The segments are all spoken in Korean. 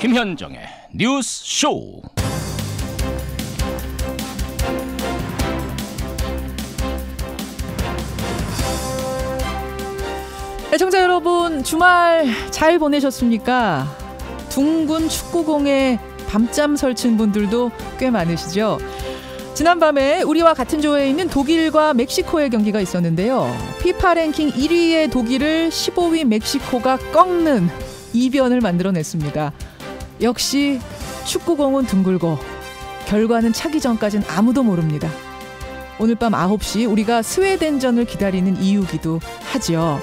김현정의 뉴스 쇼. 애청자 여러분, 주말 잘 보내셨습니까? 둥근 축구공에 밤잠 설친 분들도 꽤 많으시죠? 지난밤에 우리와 같은 조에 있는 독일과 멕시코의 경기가 있었는데요. 피파 랭킹 1위의 독일을 15위 멕시코가 꺾는 이변을 만들어냈습니다. 역시 축구공은 둥글고 결과는 차기 전까지는 아무도 모릅니다. 오늘 밤 9시 우리가 스웨덴전을 기다리는 이유기도 하죠.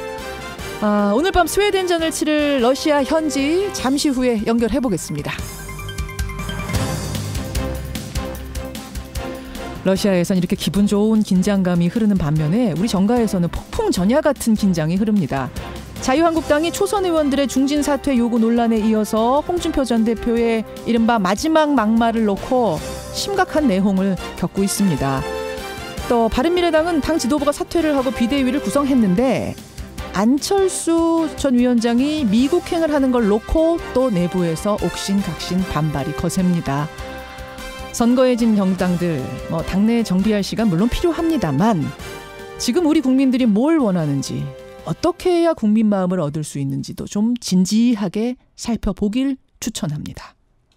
오늘 밤 스웨덴전을 치를 러시아 현지 잠시 후에 연결해보겠습니다. 러시아에선 이렇게 기분 좋은 긴장감이 흐르는 반면에 우리 정가에서는 폭풍 전야 같은 긴장이 흐릅니다. 자유한국당이 초선 의원들의 중진 사퇴 요구 논란에 이어서 홍준표 전 대표의 이른바 마지막 막말을 놓고 심각한 내홍을 겪고 있습니다. 또 바른미래당은 당 지도부가 사퇴를 하고 비대위를 구성했는데 안철수 전 위원장이 미국행을 하는 걸 놓고 또 내부에서 옥신각신 반발이 거셉니다. 선거에 진 정당들, 당내 정비할 시간 물론 필요합니다만 지금 우리 국민들이 뭘 원하는지, 어떻게 해야 국민 마음을 얻을 수 있는지도 좀 진지하게 살펴보길 추천합니다.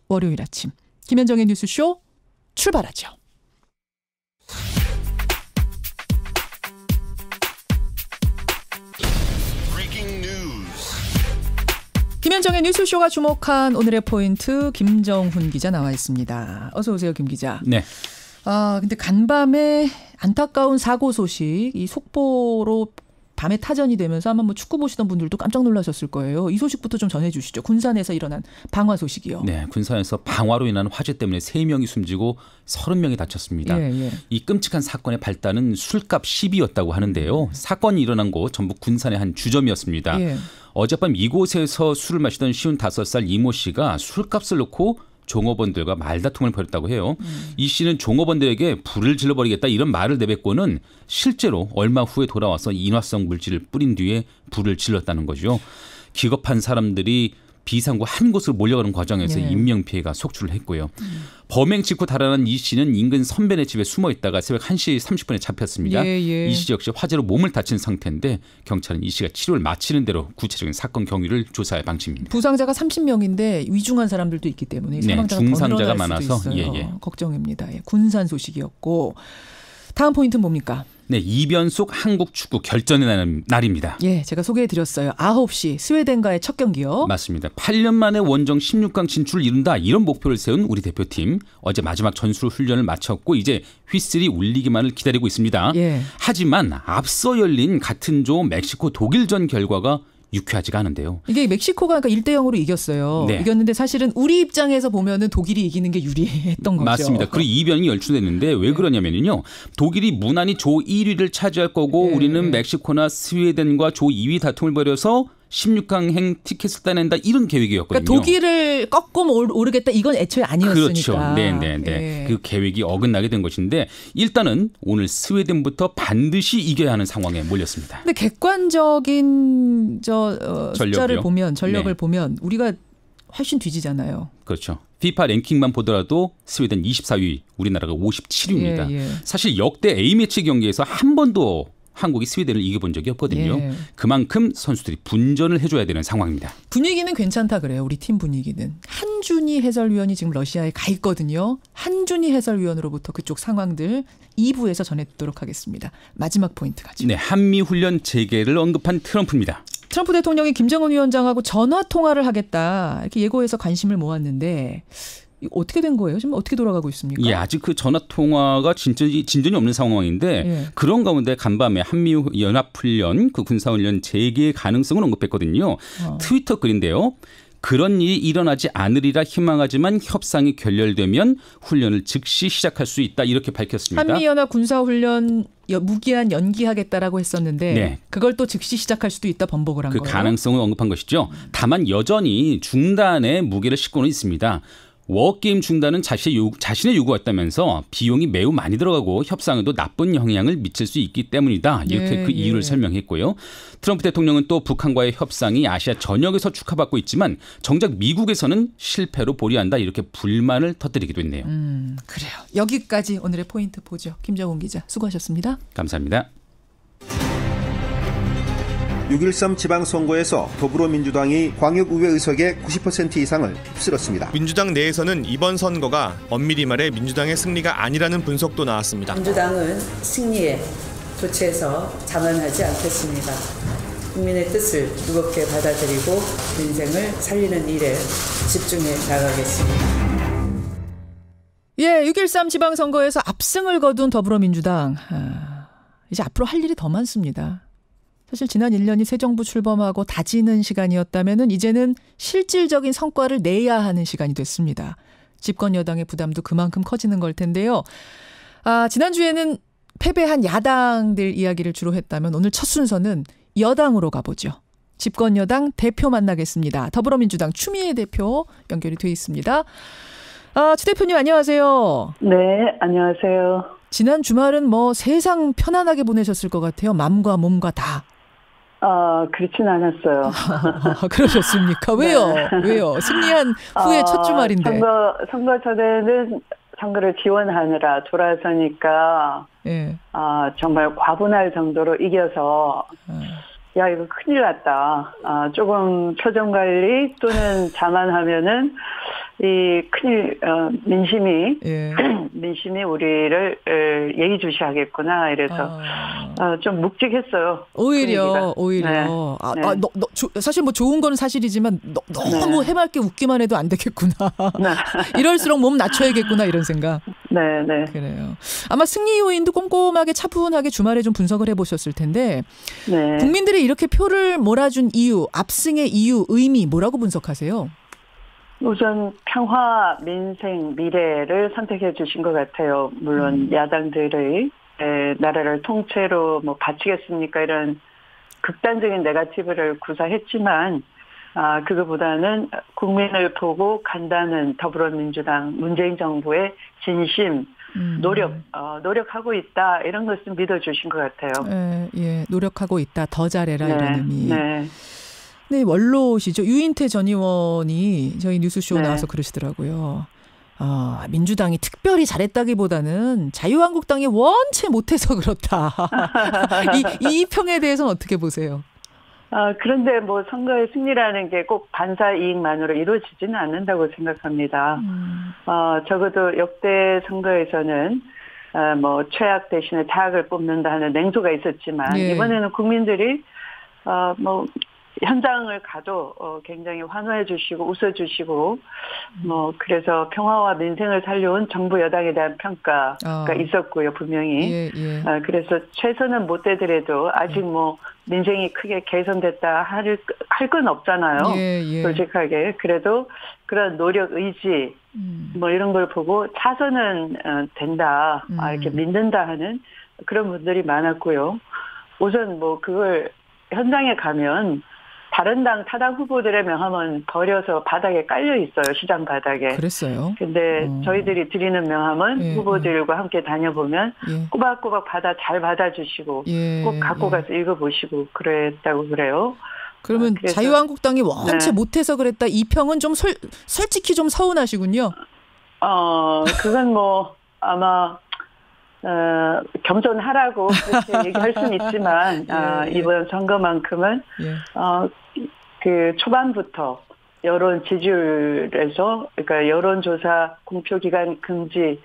월요일 아침 김현정의 뉴스쇼 출발하죠. 김현정의 뉴스쇼가 주목한 오늘의 포인트, 김정훈 기자 나와 있습니다. 어서 오세요, 김 기자. 네. 근데 간밤에 안타까운 사고 소식, 이 속보로 밤에 타전이 되면서 아마 축구 보시던 분들도 깜짝 놀라셨을 거예요. 이 소식부터 좀 전해주시죠. 군산에서 일어난 방화 소식이요. 네, 군산에서 방화로 인한 화재 때문에 3명이 숨지고 30명이 다쳤습니다. 이 끔찍한 사건의 발단은 술값 시비였다고 하는데요. 사건이 일어난 곳 전북 군산의 한 주점이었습니다. 어젯밤 이곳에서 술을 마시던 55살 이모 씨가 술값을 놓고 종업원들과 말다툼을 벌였다고 해요. 이 씨는 종업원들에게 불을 질러버리겠다 이런 말을 내뱉고는 실제로 얼마 후에 돌아와서 인화성 물질을 뿌린 뒤에 불을 질렀다는 거죠. 기겁한 사람들이 비상구 한 곳으로 몰려가는 과정에서 인명피해가 속출을 했고요. 범행 직후 달아난 이 씨는 인근 선배네 집에 숨어 있다가 새벽 1시 30분에 잡혔습니다. 이 씨 역시 화재로 몸을 다친 상태인데 경찰은 이 씨가 치료를 마치는 대로 구체적인 사건 경위를 조사할 방침입니다. 부상자가 30명인데 위중한 사람들도 있기 때문에 사망자가 중상자가 더 많아서 수도 있어요. 걱정입니다. 군산 소식이었고, 다음 포인트는 뭡니까? 네, 이변속 한국 축구 결전의 날입니다. 제가 소개해드렸어요. 9시 스웨덴과의 첫 경기요. 맞습니다. 8년 만에 원정 16강 진출을 이룬다, 이런 목표를 세운 우리 대표팀. 어제 마지막 전술 훈련을 마쳤고 이제 휘슬이 울리기만을 기다리고 있습니다. 하지만 앞서 열린 같은 조 멕시코 독일전 결과가 유쾌하지가 않은데요. 이게 멕시코가 1대0으로 이겼어요. 이겼는데 사실은 우리 입장에서 보면은 독일이 이기는 게 유리했던 거죠. 맞습니다. 그리고 이변이 연출됐는데 왜 그러냐면요. 독일이 무난히 조 1위를 차지할 거고 우리는 멕시코나 스웨덴과 조 2위 다툼을 벌여서 16강행 티켓을 따낸다, 이런 계획이었거든요. 그러니까 독일을 꺾고 오르겠다, 이건 애초에 아니었으니까. 그렇죠. 그 계획이 어긋나게 된 것인데 일단은 오늘 스웨덴부터 반드시 이겨야 하는 상황에 몰렸습니다. 근데 객관적인 숫자를 보면, 전력을 보면 우리가 훨씬 뒤지잖아요. 그렇죠. 피파 랭킹만 보더라도 스웨덴 24위, 우리나라가 57위입니다. 사실 역대 A매치 경기에서 한 번도 한국이 스웨덴을 이겨본 적이 없거든요. 그만큼 선수들이 분전을 해줘야 되는 상황입니다. 분위기는 괜찮다 그래요. 우리 팀 분위기는. 한준희 해설위원이 지금 러시아에 가 있거든요. 한준희 해설위원으로부터 그쪽 상황들 2부에서 전해드리도록 하겠습니다. 마지막 포인트 가죠. 네, 한미훈련 재개를 언급한 트럼프입니다. 트럼프 대통령이 김정은 위원장하고 전화 통화를 하겠다, 이렇게 예고해서 관심을 모았는데 어떻게 된 거예요? 지금 어떻게 돌아가고 있습니까? 아직 그 전화 통화가 진전이 없는 상황인데 그런 가운데 간밤에 한미 연합훈련, 그 군사훈련 재개 가능성을 언급했거든요. 트위터 글인데요. 그런 일이 일어나지 않으리라 희망하지만 협상이 결렬되면 훈련을 즉시 시작할 수 있다, 이렇게 밝혔습니다. 한미연합 군사훈련 무기한 연기하겠다라고 했었는데 그걸 또 즉시 시작할 수도 있다, 번복을 한 거예요. 그 가능성을 언급한 것이죠. 다만 여전히 중단에 무게를 싣고는 있습니다. 워게임 중단은 자신의 요구였다면서 비용이 매우 많이 들어가고 협상에도 나쁜 영향을 미칠 수 있기 때문이다. 이렇게 그 이유를 설명했고요. 트럼프 대통령은 또 북한과의 협상이 아시아 전역에서 축하받고 있지만 정작 미국에서는 실패로 보류한다. 이렇게 불만을 터뜨리기도 했네요. 그래요. 여기까지 오늘의 포인트 보죠. 김정훈 기자 수고하셨습니다. 감사합니다. 6.13 지방선거에서 더불어민주당이 광역의회 의석의 90% 이상을 휩쓸었습니다. 민주당 내에서는 이번 선거가 엄밀히 말해 민주당의 승리가 아니라는 분석도 나왔습니다. 민주당은 승리에 도취해서 자만하지 않겠습니다. 국민의 뜻을 무겁게 받아들이고 민생을 살리는 일에 집중해 나가겠습니다. 예, 6.13 지방선거에서 압승을 거둔 더불어민주당. 이제 앞으로 할 일이 더 많습니다. 사실 지난 1년이 새 정부 출범하고 다지는 시간이었다면 이제는 실질적인 성과를 내야 하는 시간이 됐습니다. 집권 여당의 부담도 그만큼 커지는 걸 텐데요. 지난주에는 패배한 야당들 이야기를 주로 했다면 오늘 첫 순서는 여당으로 가보죠. 집권 여당 대표 만나겠습니다. 더불어민주당 추미애 대표 연결이 돼 있습니다. 추 대표님 안녕하세요. 네, 안녕하세요. 지난 주말은 세상 편안하게 보내셨을 것 같아요. 마음과 몸과 다. 그렇진 않았어요. 그러셨습니까? 왜요? 네. 왜요? 승리한 후에 첫 주말인데. 선거 전에는 선거를 지원하느라 돌아서니까, 예. 정말 과분할 정도로 이겨서, 야, 이거 큰일 났다. 조금 표정 관리 또는 자만하면은, 민심이 우리를 예의주시하겠구나. 이래서, 좀 묵직했어요. 오히려. 네. 사실 좋은 건 사실이지만, 너무 해맑게 웃기만 해도 안 되겠구나. 이럴수록 몸 낮춰야겠구나, 이런 생각. 네. 그래요. 아마 승리 요인도 꼼꼼하게 차분하게 주말에 좀 분석을 해보셨을 텐데, 네. 국민들이 이렇게 표를 몰아준 이유, 압승의 이유, 의미, 뭐라고 분석하세요? 우선 평화, 민생, 미래를 선택해 주신 것 같아요. 물론 야당들의 나라를 통째로 바치겠습니까? 이런 극단적인 네거티브를 구사했지만 그거보다는 국민을 보고 간다는 더불어민주당 문재인 정부의 진심, 노력하고 있다. 이런 것을 믿어주신 것 같아요. 예, 노력하고 있다. 더 잘해라. 네, 이런 의미. 네. 네, 원로시죠. 유인태 전 의원이 저희 뉴스쇼 나와서 그러시더라고요. 민주당이 특별히 잘했다기보다는 자유한국당이 원체 못해서 그렇다. 이 평에 대해서는 어떻게 보세요? 그런데 선거의 승리라는 게 꼭 반사 이익만으로 이루어지지는 않는다고 생각합니다. 적어도 역대 선거에서는 최악 대신에 타악을 뽑는다 하는 냉소가 있었지만 이번에는 국민들이 현장을 가도 굉장히 환호해 주시고 웃어 주시고 그래서 평화와 민생을 살려온 정부 여당에 대한 평가가 있었고요, 분명히. 그래서 최선은 못 되더라도 아직 민생이 크게 개선됐다 할 건 없잖아요. 솔직하게. 그래도 그런 노력, 의지 이런 걸 보고 차선은 된다. 이렇게 믿는다 하는 그런 분들이 많았고요. 우선 그걸 현장에 가면 다른 당 타당 후보들의 명함은 버려서 바닥에 깔려 있어요. 시장 바닥에. 그랬어요. 근데 저희들이 드리는 명함은 후보들과 함께 다녀보면 꼬박꼬박 잘 받아주시고 꼭 갖고 가서 읽어보시고 그랬다고 그래요. 그러면 자유한국당이 원체 못해서 그랬다. 이 평은 좀 솔직히 좀 서운하시군요. 그건 아마 겸손하라고 그렇게 얘기할 수는 있지만 이번 선거만큼은 그 초반부터 여론 지지율에서 그러니까 여론조사 공표기간 금지일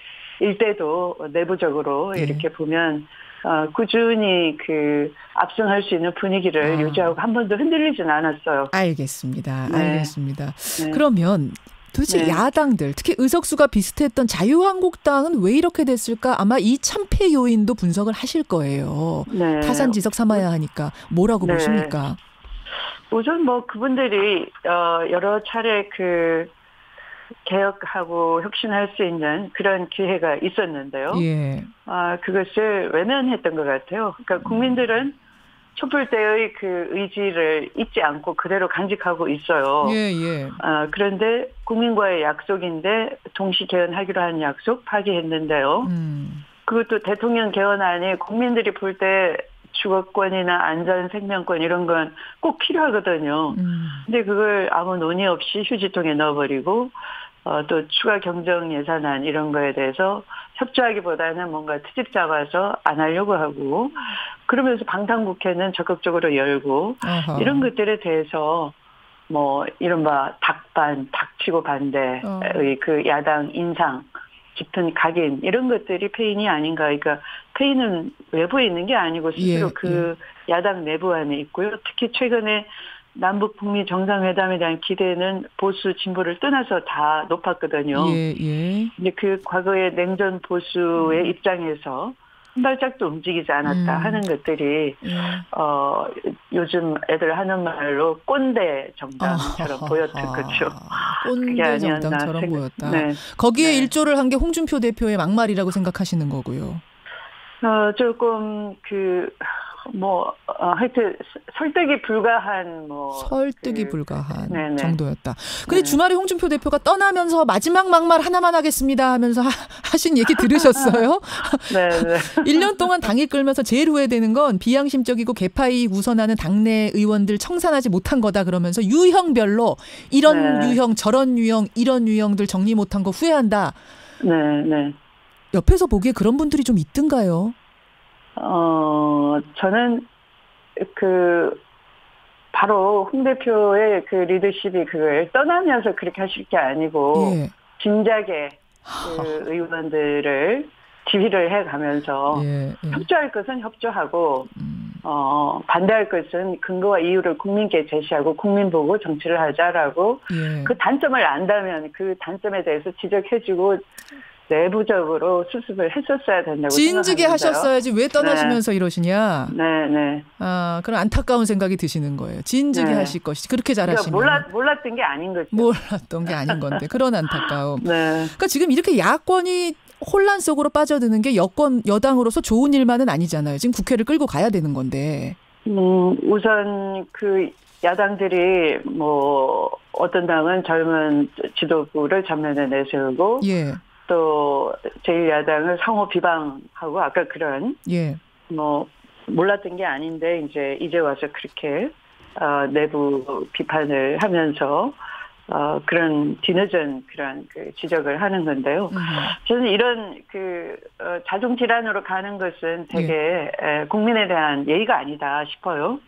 때도 내부적으로 이렇게 보면 꾸준히 압승할 수 있는 분위기를 유지하고 한 번도 흔들리진 않았어요. 알겠습니다. 그러면 도대체 야당들, 특히 의석수가 비슷했던 자유한국당은 왜 이렇게 됐을까? 아마 이 참패 요인도 분석을 하실 거예요. 타산지석 삼아야 하니까. 뭐라고 보십니까? 우선 그분들이 여러 차례 개혁하고 혁신할 수 있는 그런 기회가 있었는데요. 그것을 외면했던 것 같아요. 그러니까 국민들은 촛불 때의 그 의지를 잊지 않고 그대로 간직하고 있어요. 예, 예. 그런데 국민과의 약속인데 동시 개헌하기로 한 약속 파기했는데요. 그것도 대통령 개헌안이 국민들이 볼 때 주거권이나 안전, 생명권 이런 건 꼭 필요하거든요. 근데 그걸 아무 논의 없이 휴지통에 넣어버리고 또 추가 경정 예산안 이런 거에 대해서 협조하기보다는 뭔가 트집 잡아서 안 하려고 하고 그러면서 방탄국회는 적극적으로 열고 아하. 이런 것들에 대해서 뭐 이른바 닥치고 반대의 그 야당 인상 깊은 각인 이런 것들이 패인이 아닌가. 그러니까 패인은 외부에 있는 게 아니고 스스로 야당 내부 안에 있고요. 특히 최근에 남북 북미 정상회담에 대한 기대는 보수 진보를 떠나서 다 높았거든요. 근데 그 과거의 냉전 보수의 입장에서 한 발짝도 움직이지 않았다 하는 것들이 요즘 애들 하는 말로 꼰대 정당처럼 보였던 거죠. 꼰대 정당처럼 보였다. 네. 거기에 일조를 한 게 홍준표 대표의 막말이라고 생각하시는 거고요. 조금 하여튼 설득이 불가한 불가한 정도였다. 근데 주말에 홍준표 대표가 떠나면서 마지막 막말 하나만 하겠습니다 하면서 하신 얘기 들으셨어요? 네. 1년 동안 당일 끌면서 제일 후회되는 건 비양심적이고 개파이 우선하는 당내 의원들 청산하지 못한 거다 그러면서 유형별로 이런 유형, 저런 유형, 이런 유형들 정리 못한 거 후회한다. 네. 옆에서 보기에 그런 분들이 좀 있던가요? 저는 바로 홍 대표의 그 리더십이 그걸 떠나면서 그렇게 하실 게 아니고 진작에 그 의원들을 지휘를 해가면서 협조할 것은 협조하고 반대할 것은 근거와 이유를 국민께 제시하고 국민 보고 정치를 하자라고 그 단점을 안다면 그 단점에 대해서 지적해주고 내부적으로 수습을 했었어야 된다고 진즉에 하셨어야지 왜 떠나시면서 이러시냐. 네. 그런 안타까운 생각이 드시는 거예요. 진즉에 하실 것이 그렇게 잘하시면. 몰랐던 게 아닌 거죠. 몰랐던 게 아닌 건데 그런 안타까움. 그러니까 지금 이렇게 야권이 혼란 속으로 빠져드는 게 여당으로서 좋은 일만은 아니잖아요. 지금 국회를 끌고 가야 되는 건데. 우선 그 야당들이 어떤 당은 젊은 지도부를 전면에 내세우고 또 제1야당을 상호 비방하고 아까 그런 몰랐던 게 아닌데 이제 와서 그렇게 내부 비판을 하면서 그런 뒤늦은 그런 그 지적을 하는 건데요. 저는 이런 자중 질환으로 가는 것은 되게 국민에 대한 예의가 아니다 싶어요.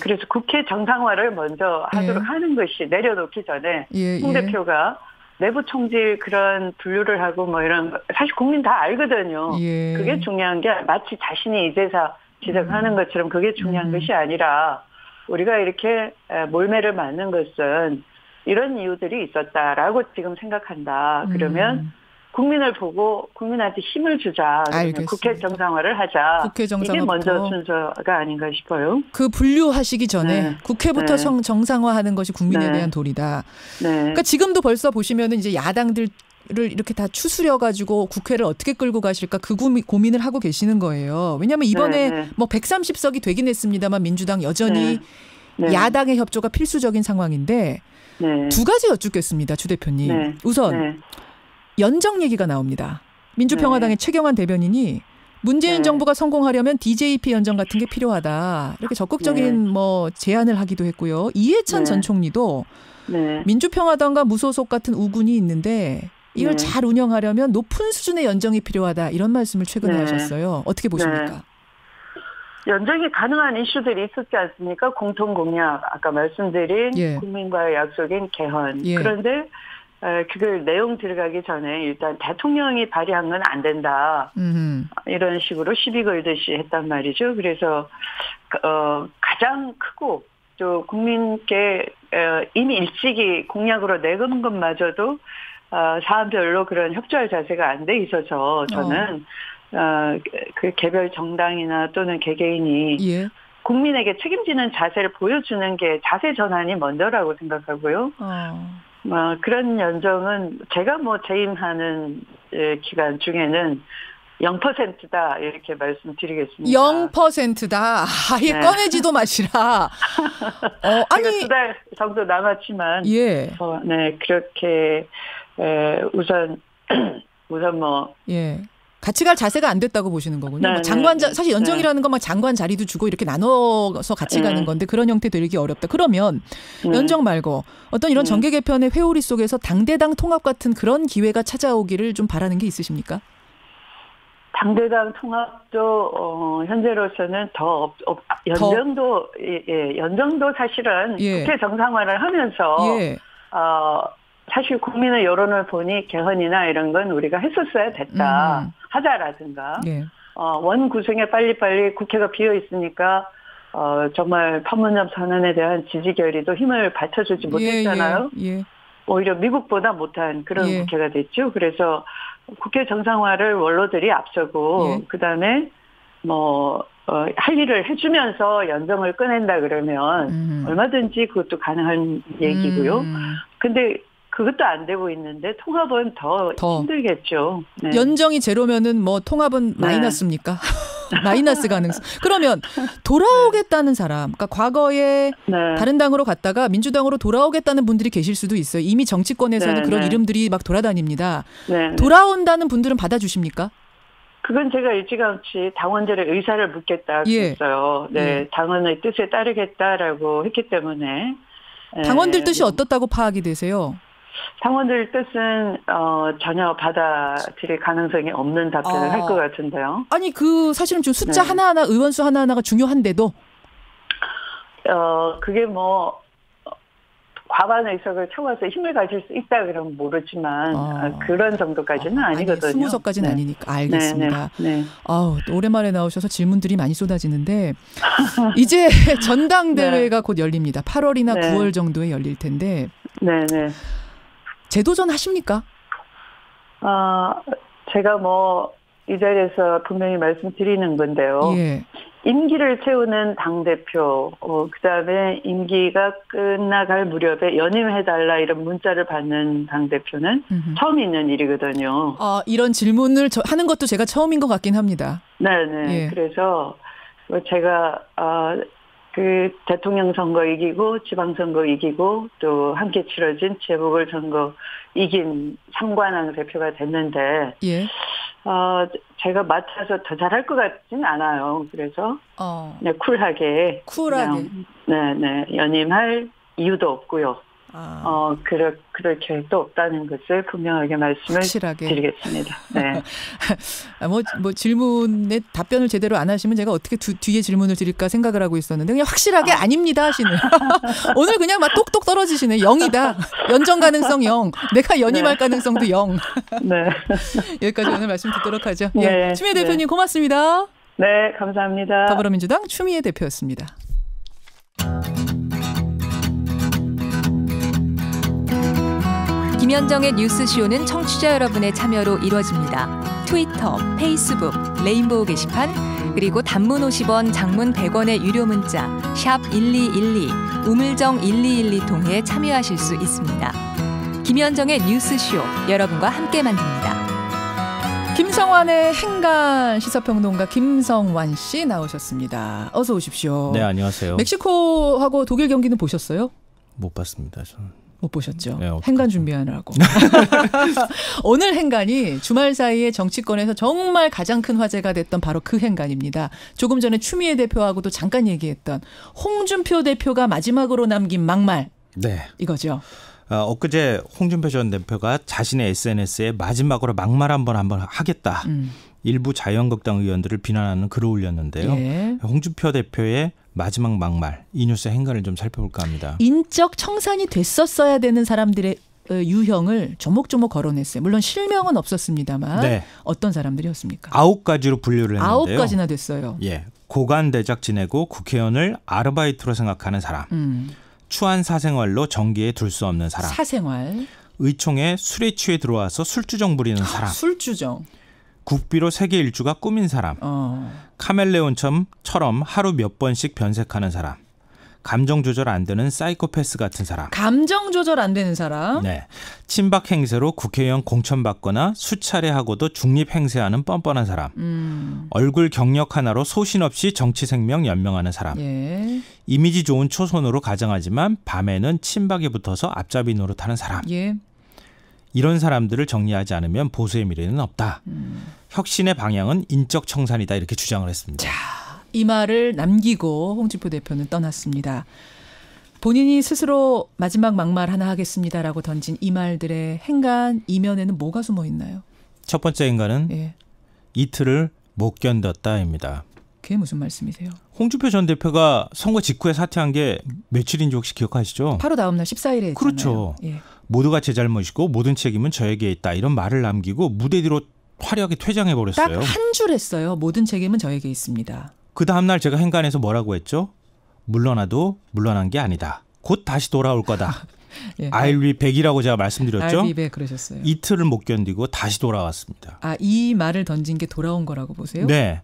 그래서 국회 정상화를 먼저 하도록 하는 것이 내려놓기 전에 홍 대표가 내부 총질 그런 분류를 하고 이런 사실 국민 다 알거든요. 그게 중요한 게 마치 자신이 이제서 지적하는 것처럼 그게 중요한 것이 아니라 우리가 이렇게 몰매를 맞는 것은 이런 이유들이 있었다라고 지금 생각한다. 그러면 국민을 보고 국민한테 힘을 주자. 국회 정상화를 하자. 국회 정상화부터. 이게 먼저 순서가 아닌가 싶어요. 그 분류하시기 전에 국회부터 정상화하는 것이 국민에 대한 도리다. 그러니까 지금도 벌써 보시면은 이제 야당들을 이렇게 다 추스려가지고 국회를 어떻게 끌고 가실까 그 고민을 하고 계시는 거예요. 왜냐하면 이번에 130석이 되긴 했습니다만 민주당 여전히 야당의 협조가 필수적인 상황인데 두 가지 여쭙겠습니다. 주 대표님. 우선 연정 얘기가 나옵니다. 민주평화당의 최경환 대변인이 문재인 정부가 성공하려면 DJP 연정 같은 게 필요하다. 이렇게 적극적인 제안을 하기도 했고요. 이해찬 전 총리도 민주평화당과 무소속 같은 우군이 있는데 이걸 잘 운영하려면 높은 수준의 연정이 필요하다. 이런 말씀을 최근에 하셨어요. 어떻게 보십니까? 연정이 가능한 이슈들이 있었지 않습니까? 공통공약, 아까 말씀드린 국민과의 약속인 개헌. 그런데 그걸 내용 들어가기 전에 일단 대통령이 발의한 건 안 된다. 이런 식으로 시비 걸듯이 했단 말이죠. 그래서 가장 크고 또 국민께 이미 일찍이 공약으로 내건 것마저도 사안별로 그런 협조할 자세가 안 돼 있어서 저는 그 개별 정당이나 또는 개개인이 국민에게 책임지는 자세를 보여주는 게 자세 전환이 먼저라고 생각하고요. 그런 연정은 제가 재임하는 기간 중에는 0%다 이렇게 말씀드리겠습니다. 0%다. 아예 네. 꺼내지도 마시라. 아니 2달 정도 남았지만 예. 네 그렇게 우선 뭐 예. 같이 갈 자세가 안 됐다고 보시는 거군요. 뭐 장관 사실 연정이라는 건 막 장관 자리도 주고 이렇게 나눠서 같이 가는 건데 그런 형태 되기 어렵다. 그러면 연정 말고 어떤 이런 정계 개편의 회오리 속에서 당대당 통합 같은 그런 기회가 찾아오기를 좀 바라는 게 있으십니까? 당대당 통합도 현재로서는 연정도 사실은 국회 정상화를 하면서 사실 국민의 여론을 보니 개헌이나 이런 건 우리가 했었어야 됐다 하자라든가 원 구성에 빨리빨리 국회가 비어 있으니까 정말 판문점 선언에 대한 지지 결의도 힘을 받쳐주지 못했잖아요. 오히려 미국보다 못한 그런 국회가 됐죠. 그래서 국회 정상화를 원로들이 앞서고 그다음에 할 일을 해주면서 연정을 꺼낸다 그러면 얼마든지 그것도 가능한 얘기고요. 근데 그것도 안 되고 있는데 통합은 더 힘들겠죠. 네. 연정이 제로면은 뭐 통합은 마이너스입니까? 마이너스 가능성. 그러면 돌아오겠다는 사람, 그러니까 과거에 다른 당으로 갔다가 민주당으로 돌아오겠다는 분들이 계실 수도 있어요. 이미 정치권에서는 그런 이름들이 막 돌아다닙니다. 돌아온다는 분들은 받아주십니까? 그건 제가 일찌감치 당원들의 의사를 묻겠다고 했어요. 당원의 뜻에 따르겠다라고 했기 때문에. 당원들 뜻이 어떻다고 파악이 되세요? 당원들 뜻은 전혀 받아들일 가능성이 없는 답변을 할 것 같은데요. 아니 사실은 좀 숫자 하나하나 의원수 하나하나가 중요한데도 그게 뭐 과반 의석을 채워서 힘을 가질 수 있다 그러면 모르지만 그런 정도까지는 아니거든요. 20석까지는 아니니까 알겠습니다. 오랜만에 나오셔서 질문들이 많이 쏟아지는데 이제 전당대회가 곧 열립니다. 8월이나 9월 정도에 열릴 텐데 재도전 하십니까? 제가 이 자리에서 분명히 말씀드리는 건데요. 임기를 채우는 당대표, 그다음에 임기가 끝나갈 무렵에 연임해달라 이런 문자를 받는 당대표는 처음 있는 일이거든요. 이런 질문을 하는 것도 제가 처음인 것 같긴 합니다. 그래서 제가 그 대통령 선거 이기고 지방선거 이기고 또 함께 치러진 재보궐선거 이긴 삼관왕 대표가 됐는데 제가 맡아서 더 잘할 것 같진 않아요. 그래서 쿨하게 연임할 이유도 없고요. 그렇게 또 없다는 것을 분명하게 말씀을 확실하게 드리겠습니다. 뭐 질문에 답변을 제대로 안 하시면 제가 어떻게 뒤에 질문을 드릴까 생각을 하고 있었는데 그냥 확실하게 아닙니다 하시네요. 오늘 그냥 막 똑똑 떨어지시네. 0이다. 연정 가능성 0. 내가 연임할 가능성도 0. 여기까지 오늘 말씀 듣도록 하죠. 추미애 대표님 고맙습니다. 네, 감사합니다. 더불어민주당 추미애 대표였습니다. 김현정의 뉴스쇼는 청취자 여러분의 참여로 이루어집니다. 트위터, 페이스북, 레인보우 게시판, 그리고 단문 50원, 장문 100원의 유료 문자 샵 1212, 우물정 1212 통해 참여하실 수 있습니다. 김현정의 뉴스쇼, 여러분과 함께 만듭니다. 김성환의 행간 시사평론가 김성환 씨 나오셨습니다. 어서 오십시오. 네, 안녕하세요. 멕시코하고 독일 경기는 보셨어요? 못 봤습니다, 저는. 못 보셨죠? 행간 준비하느라고. 오늘 행간이 주말 사이에 정치권에서 정말 가장 큰 화제가 됐던 바로 그 행간입니다. 조금 전에 추미애 대표하고도 잠깐 얘기했던 홍준표 대표가 마지막으로 남긴 막말. 이거죠. 엊그제 홍준표 전 대표가 자신의 SNS에 마지막으로 막말 한번 하겠다. 일부 자유한국당 의원들을 비난하는 글을 올렸는데요. 홍준표 대표의 마지막 막말, 이 뉴스 행간을 좀 살펴볼까 합니다. 인적 청산이 됐었어야 되는 사람들의 유형을 조목조목 거론했어요. 물론 실명은 없었습니다만 어떤 사람들이었습니까? 9가지로 분류를 했는데요. 9가지나 됐어요. 고관대작 지내고 국회의원을 아르바이트로 생각하는 사람. 추한 사생활로 정기에 둘 수 없는 사람. 사생활. 의총에 술에 취해 들어와서 술주정 부리는 사람. 술주정. 국비로 세계 일주가 꾸민 사람. 카멜레온처럼 하루 몇 번씩 변색하는 사람. 감정 조절 안 되는 사이코패스 같은 사람. 감정 조절 안 되는 사람. 네. 친박 행세로 국회의원 공천받거나 수차례 하고도 중립 행세하는 뻔뻔한 사람. 얼굴 경력 하나로 소신 없이 정치 생명 연명하는 사람. 예. 이미지 좋은 초선으로 가장하지만 밤에는 친박에 붙어서 앞잡이 노릇하는 사람. 예. 이런 사람들을 정리하지 않으면 보수의 미래는 없다. 혁신의 방향은 인적 청산이다 이렇게 주장을 했습니다. 자, 이 말을 남기고 홍준표 대표는 떠났습니다. 본인이 스스로 마지막 막말 하나 하겠습니다라고 던진 이 말들의 행간 이면에는 뭐가 숨어 있나요? 첫 번째 행간은 예. 이틀을 못 견뎠다입니다. 그게 무슨 말씀이세요? 홍준표 전 대표가 선거 직후에 사퇴한 게 며칠인지 혹시 기억하시죠? 바로 다음 날 14일에 했잖아요. 그렇죠. 예. 모두가 제 잘못이고 모든 책임은 저에게 있다. 이런 말을 남기고 무대 뒤로 화려하게 퇴장해버렸어요. 딱 한 줄 했어요. 모든 책임은 저에게 있습니다. 그 다음 날 제가 행간에서 뭐라고 했죠? 물러나도 물러난 게 아니다. 곧 다시 돌아올 거다. 예. I'll be back이라고 제가 말씀드렸죠. I'll be back 그러셨어요. 이틀을 못 견디고 다시 돌아왔습니다. 아, 이 말을 던진 게 돌아온 거라고 보세요? 네.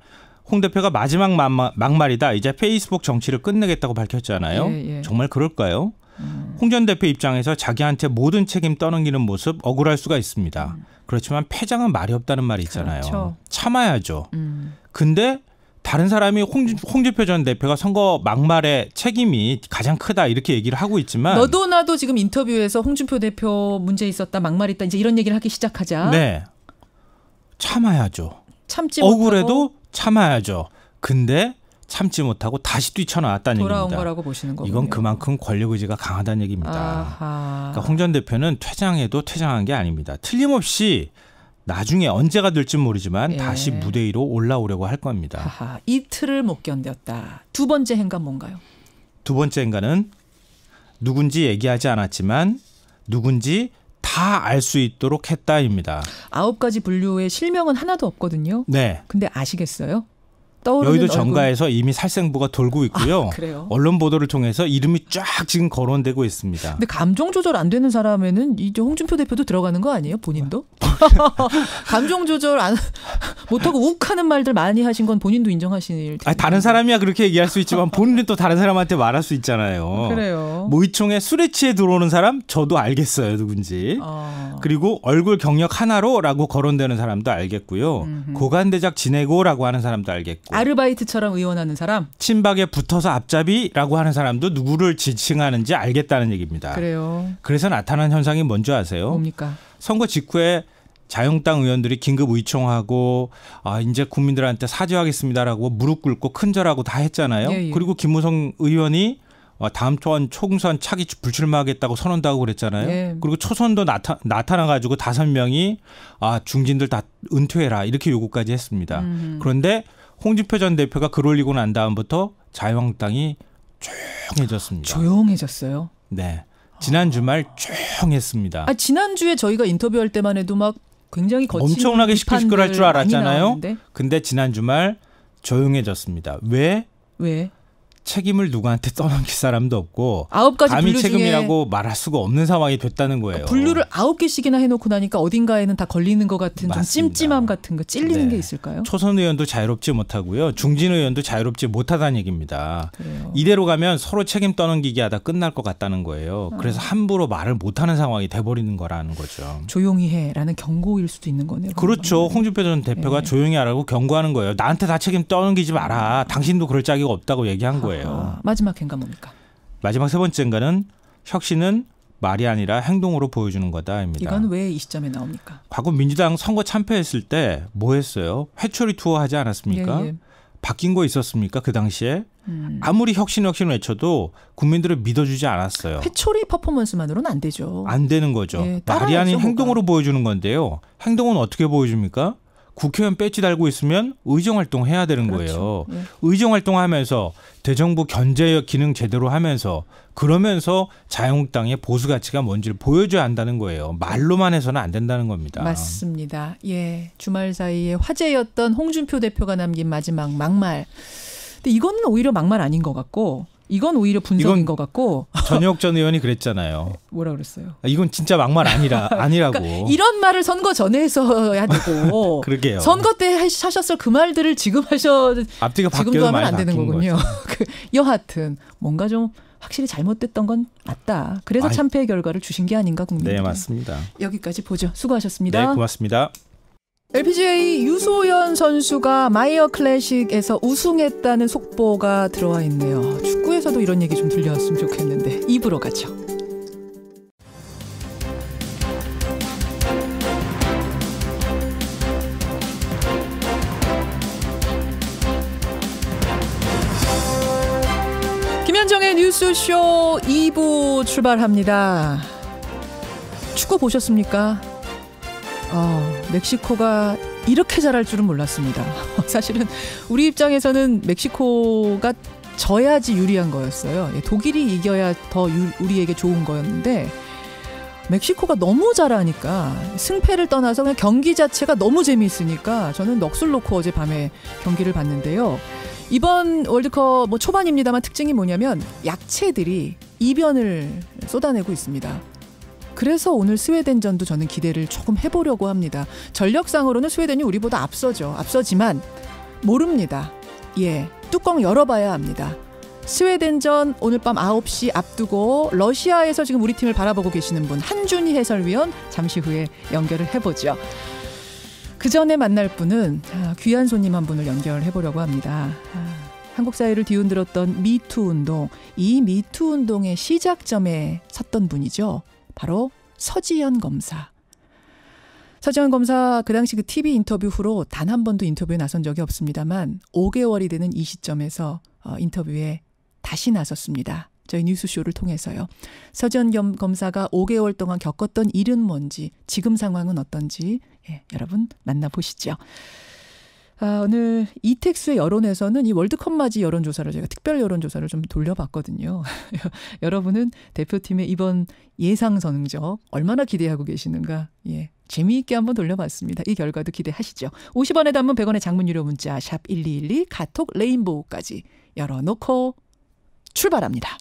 홍 대표가 마지막 막말이다. 이제 페이스북 정치를 끝내겠다고 밝혔잖아요. 예, 예. 정말 그럴까요? 홍 전 대표 입장에서 자기한테 모든 책임 떠넘기는 모습 억울할 수가 있습니다. 그렇지만 패장은 말이 없다는 말이 있잖아요. 그렇죠. 참아야죠. 근데 다른 사람이 홍준표 전 대표가 선거 막말의 책임이 가장 크다 이렇게 얘기를 하고 있지만 너도 나도 지금 인터뷰에서 홍준표 대표 문제 있었다, 막말 있다 이제 이런 얘기를 하기 시작하자. 네. 참아야죠. 참지 억울해도 못하고 참아야죠. 근데 참지 못하고 다시 뛰쳐나왔다는 돌아온 얘기입니다. 거라고 보시는 거군요. 이건 그만큼 권력 의지가 강하다는 얘기입니다. 그러니까 홍 전 대표는 퇴장해도 퇴장한 게 아닙니다. 틀림없이 나중에 언제가 될지 모르지만 예. 다시 무대 위로 올라오려고 할 겁니다. 하하, 이틀을 못 견뎠다. 두 번째 행간 뭔가요? 두 번째 행간은 누군지 얘기하지 않았지만 누군지 다 알 수 있도록 했다입니다. 9가지 분류에 실명은 하나도 없거든요. 네. 근데 아시겠어요? 떠오르는 여의도 얼굴. 정가에서 이미 살생부가 돌고 있고요. 그래요? 언론 보도를 통해서 이름이 쫙 지금 거론되고 있습니다. 근데 감정 조절 안 되는 사람에는 이제 홍준표 대표도 들어가는 거 아니에요? 본인도? 감정 조절 못하고 욱하는 말들 많이 하신 건 본인도 인정하실 텐데. 아니, 다른 사람이야 그렇게 얘기할 수 있지만 본인은 또 다른 사람한테 말할 수 있잖아요. 그래요. 모의총에 술에 취해 들어오는 사람 저도 알겠어요 누군지. 그리고 얼굴 경력 하나로라고 거론되는 사람도 알겠고요. 고관대작 지내고라고 하는 사람도 알겠고. 아르바이트처럼 의원하는 사람. 친박에 붙어서 앞잡이라고 하는 사람도 누구를 지칭하는지 알겠다는 얘기입니다. 그래요. 그래서 나타난 현상이 뭔지 아세요? 뭡니까? 선거 직후에 자유한국당 의원들이 긴급 의총하고 이제 국민들한테 사죄하겠습니다라고 무릎 꿇고 큰절하고 다 했잖아요. 예, 예. 그리고 김무성 의원이 다음 총선 차기 불출마하겠다고 선언도 하고 그랬잖아요. 예. 그리고 초선도 나타나가지고 5명이 중진들 다 은퇴해라 이렇게 요구까지 했습니다. 그런데 홍준표 전 대표가 글 올리고 난 다음부터 자유한국당이 조용해졌습니다. 조용해졌어요? 네. 지난 주말 조용했습니다. 지난주에 저희가 인터뷰할 때만 해도 막 굉장히 거친 엄청나게 시끌시끌할 줄 알았잖아요. 많이 근데 지난 주말 조용해졌습니다. 왜? 책임을 누구한테 떠넘길 사람도 없고 9가지 감히 분류 책임이라고 말할 수가 없는 상황이 됐다는 거예요. 분류를 9개씩이나 해놓고 나니까 어딘가에는 다 걸리는 것 같은 맞습니다. 좀 찜찜함 같은 거 찔리는 게 있을까요? 초선 의원도 자유롭지 못하고요. 중진 의원도 자유롭지 못하다는 얘기입니다. 그래요. 이대로 가면 서로 책임 떠넘기기 하다 끝날 것 같다는 거예요. 그래서 함부로 말을 못하는 상황이 돼버리는 거라는 거죠. 조용히 해라는 경고일 수도 있는 거네요. 그렇죠. 홍준표 전 대표가 조용히 하라고 경고하는 거예요. 나한테 다 책임 떠넘기지 마라. 당신도 그럴 자격 없다고 얘기한 거예요. 마지막 행간 뭡니까? 마지막 세 번째인가는 혁신은 말이 아니라 행동으로 보여주는 거다입니다. 이건 왜 이 시점에 나옵니까? 과거 민주당 선거 참패했을 때 뭐 했어요? 회초리 투어 하지 않았습니까? 예. 바뀐 거 있었습니까? 그 당시에? 아무리 혁신 외쳐도 국민들을 믿어주지 않았어요. 회초리 퍼포먼스만으로는 안 되죠. 안 되는 거죠. 예, 말이 아닌 뭐가. 행동으로 보여주는 건데요. 행동은 어떻게 보여줍니까? 국회의원 배지 달고 있으면 의정활동 해야 되는 그렇죠. 거예요. 예. 의정활동하면서 대정부 견제 기능 제대로 하면서 그러면서 자유한국당의 보수 가치가 뭔지를 보여줘야 한다는 거예요. 말로만 해서는 안 된다는 겁니다. 맞습니다. 예, 주말 사이에 화제였던 홍준표 대표가 남긴 마지막 막말. 근데 이거는 오히려 막말 아닌 것 같고 이건 오히려 분석인 것 같고. 전혁 전 의원이 그랬잖아요. 뭐라 그랬어요? 이건 진짜 막말 아니라고. 그러니까 이런 말을 선거 전에 했어야 되고. 그러게요. 선거 때 하셨을 그 말들을 지금 앞뒤가 지금도 하면 안 되는 거군요. 여하튼 뭔가 좀 확실히 잘못됐던 건 맞다. 그래서 참패의 결과를 주신 게 아닌가 국민께. 네, 맞습니다. 여기까지 보죠. 수고하셨습니다. 네, 고맙습니다. LPGA 유소연 선수가 마이어 클래식에서 우승했다는 속보가 들어와 있네요. 축구에서도 이런 얘기 좀 들려왔으면 좋겠는데 2부로 가죠. 김현정의 뉴스쇼 2부 출발합니다. 축구 보셨습니까? 멕시코가 이렇게 잘할 줄은 몰랐습니다. 사실은 우리 입장에서는 멕시코가 져야지 유리한 거였어요. 독일이 이겨야 더 우리에게 좋은 거였는데 멕시코가 너무 잘하니까 승패를 떠나서 그냥 경기 자체가 너무 재미있으니까 저는 넋을 놓고 어젯밤에 경기를 봤는데요. 이번 월드컵 초반입니다만 특징이 뭐냐면 약체들이 이변을 쏟아내고 있습니다. 그래서 오늘 스웨덴전도 저는 기대를 조금 해보려고 합니다. 전력상으로는 스웨덴이 우리보다 앞서지만 모릅니다. 뚜껑 열어봐야 합니다. 스웨덴전 오늘 밤 9시 앞두고 러시아에서 지금 우리 팀을 바라보고 계시는 분 한준희 해설위원 잠시 후에 연결을 해보죠. 그 전에 만날 분은 귀한 손님 한 분을 연결해보려고 합니다. 한국 사회를 뒤흔들었던 미투 운동, 이 미투 운동의 시작점에 섰던 분이죠. 바로 서지현 검사. 서지현 검사 그 당시 그 TV 인터뷰 후로 단 한 번도 인터뷰에 나선 적이 없습니다만 5개월이 되는 이 시점에서 인터뷰에 다시 나섰습니다. 저희 뉴스쇼를 통해서요. 서지현 검사가 5개월 동안 겪었던 일은 뭔지, 지금 상황은 어떤지 여러분 만나보시죠. 오늘 이택수의 여론에서는 이 월드컵 맞이 여론조사를 제가 특별 여론조사를 좀 돌려봤거든요. 여러분은 대표팀의 이번 예상 성적 얼마나 기대하고 계시는가 재미있게 한번 돌려봤습니다. 이 결과도 기대하시죠. 50원의 단문 100원의 장문 유료 문자 샵 1212 카톡 레인보우까지 열어놓고 출발합니다.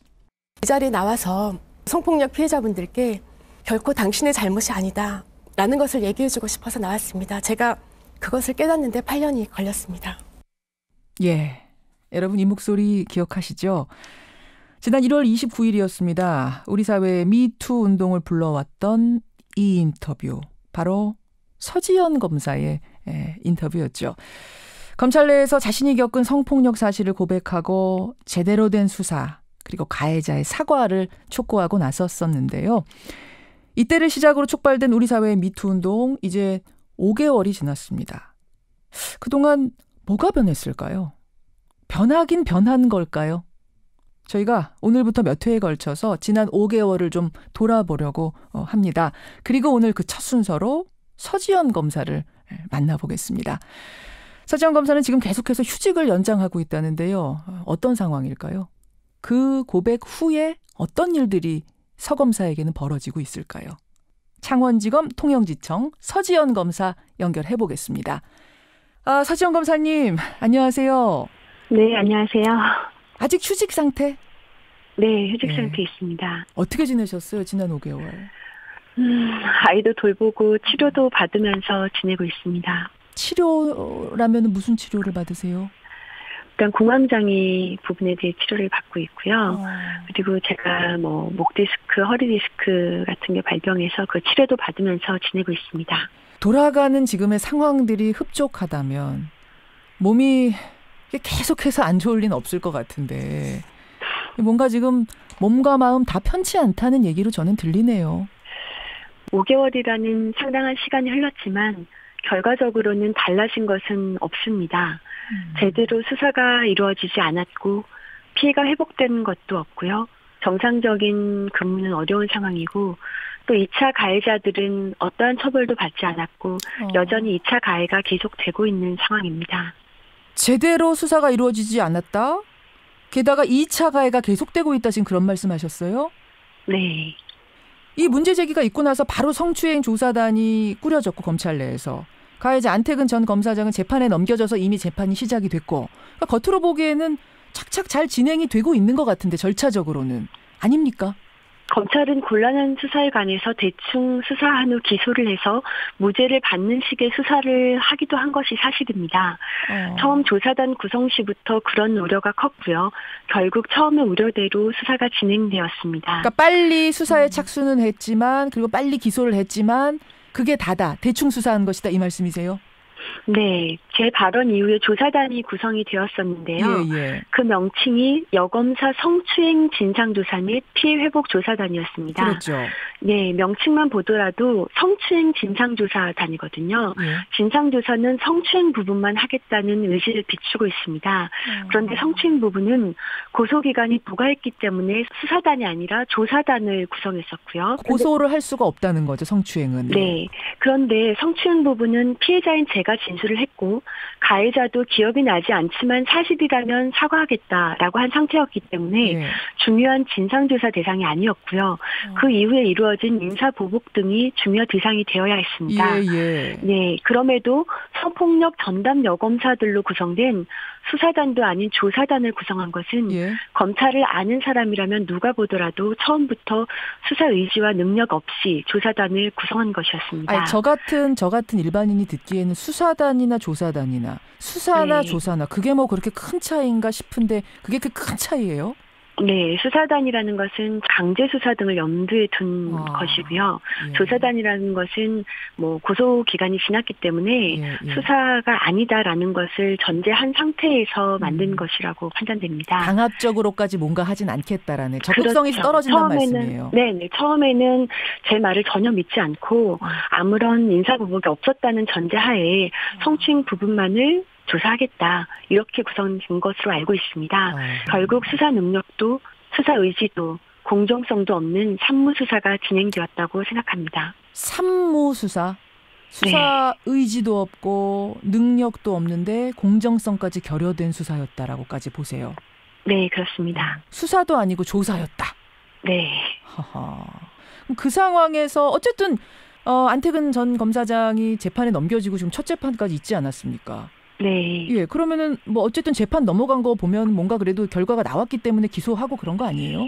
이 자리에 나와서 성폭력 피해자분들께 결코 당신의 잘못이 아니다 라는 것을 얘기해주고 싶어서 나왔습니다. 제가 그것을 깨닫는데 8년이 걸렸습니다. 여러분 이 목소리 기억하시죠? 지난 1월 29일이었습니다. 우리 사회의 미투 운동을 불러왔던 이 인터뷰, 바로 서지현 검사의 인터뷰였죠. 검찰 내에서 자신이 겪은 성폭력 사실을 고백하고 제대로 된 수사, 그리고 가해자의 사과를 촉구하고 나섰었는데요. 이때를 시작으로 촉발된 우리 사회의 미투 운동, 이제 5개월이 지났습니다. 그동안 뭐가 변했을까요? 변하긴 변한 걸까요? 저희가 오늘부터 몇 회에 걸쳐서 지난 5개월을 좀 돌아보려고 합니다. 그리고 오늘 그 첫 순서로 서지현 검사를 만나보겠습니다. 서지현 검사는 지금 계속해서 휴직을 연장하고 있다는데요. 어떤 상황일까요? 그 고백 후에 어떤 일들이 서 검사에게는 벌어지고 있을까요? 창원지검 통영지청 서지현 검사 연결해 보겠습니다. 서지현 검사님, 안녕하세요. 네, 안녕하세요. 아직 휴직 상태? 네, 휴직 상태 있습니다. 어떻게 지내셨어요, 지난 5개월? 아이도 돌보고 치료도 받으면서 지내고 있습니다. 치료라면 무슨 치료를 받으세요? 일단 공황장애 부분에 대해 치료를 받고 있고요. 그리고 제가 목 디스크, 허리 디스크 같은 게 발병해서 그 치료도 받으면서 지내고 있습니다. 돌아가는 지금의 상황들이 흡족하다면 몸이 계속해서 안 좋을 리는 없을 것 같은데 뭔가 지금 몸과 마음 다 편치 않다는 얘기로 저는 들리네요. 5개월이라는 상당한 시간이 흘렀지만 결과적으로는 달라진 것은 없습니다. 제대로 수사가 이루어지지 않았고 피해가 회복된 것도 없고요. 정상적인 근무는 어려운 상황이고 또 2차 가해자들은 어떠한 처벌도 받지 않았고 여전히 2차 가해가 계속되고 있는 상황입니다. 제대로 수사가 이루어지지 않았다? 게다가 2차 가해가 계속되고 있다, 지금 그런 말씀하셨어요? 네. 이 문제 제기가 있고 나서 바로 성추행 조사단이 꾸려졌고 검찰 내에서 가해자 안태근 전 검사장은 재판에 넘겨져서 이미 재판이 시작이 됐고 그러니까 겉으로 보기에는 착착 잘 진행이 되고 있는 것 같은데 절차적으로는 아닙니까? 검찰은 곤란한 수사에 관해서 대충 수사한 후 기소를 해서 무죄를 받는 식의 수사를 하기도 한 것이 사실입니다. 처음 조사단 구성 시부터 그런 우려가 컸고요. 결국 처음의 우려대로 수사가 진행되었습니다. 그러니까 빨리 수사에 착수는 했지만 그리고 빨리 기소를 했지만 그게 다다. 대충 수사한 것이다. 이 말씀이세요? 네. 제 발언 이후에 조사단이 구성이 되었었는데요. 그 명칭이 여검사 성추행 진상조사 및 피해회복조사단이었습니다. 그렇죠. 네. 명칭만 보더라도 성추행 진상조사단이거든요. 진상조사는 성추행 부분만 하겠다는 의지를 비추고 있습니다. 그런데 성추행 부분은 고소기간이 부과했기 때문에 수사단이 아니라 조사단을 구성했었고요. 고소를 할 수가 없다는 거죠. 성추행은. 네. 그런데 성추행 부분은 피해자인 제가 진술을 했고 가해자도 기억이 나지 않지만 사실이라면 사과하겠다라고 한 상태였기 때문에 중요한 진상조사 대상이 아니었고요. 그 이후에 이루어진 인사보복 등이 중요 대상이 되어야 했습니다. 네, 그럼에도 성폭력 전담 여검사들로 구성된 수사단도 아닌 조사단을 구성한 것은 검찰을 아는 사람이라면 누가 보더라도 처음부터 수사 의지와 능력 없이 조사단을 구성한 것이었습니다. 아니, 저 같은 일반인이 듣기에는 수사단이나 조사단이나 수사나 조사나 그게 뭐 그렇게 큰 차이인가 싶은데 그게 그 큰 차이예요? 네, 수사단이라는 것은 강제 수사 등을 염두에 둔 것이고요. 조사단이라는 것은 뭐 고소 기간이 지났기 때문에 수사가 아니다라는 것을 전제한 상태에서 만든 것이라고 판단됩니다. 강압적으로까지 뭔가 하진 않겠다라는 적극성이 떨어진다는 말씀이에요. 네, 처음에는 제 말을 전혀 믿지 않고 아무런 인사보복이 없었다는 전제하에 성추행 부분만을 조사하겠다 이렇게 구성된 것으로 알고 있습니다. 결국 수사 능력도 수사 의지도 공정성도 없는 산무수사가 진행되었다고 생각합니다. 산무수사? 수사 의지도 없고 능력도 없는데 공정성까지 결여된 수사였다라고까지 보세요. 네, 그렇습니다. 수사도 아니고 조사였다. 네. 그 상황에서 어쨌든 안태근 전 검사장이 재판에 넘겨지고 지금 첫 재판까지 있지 않았습니까? 네. 예, 그러면은 뭐 어쨌든 재판 넘어간 거 보면 뭔가 그래도 결과가 나왔기 때문에 기소하고 그런 거 아니에요?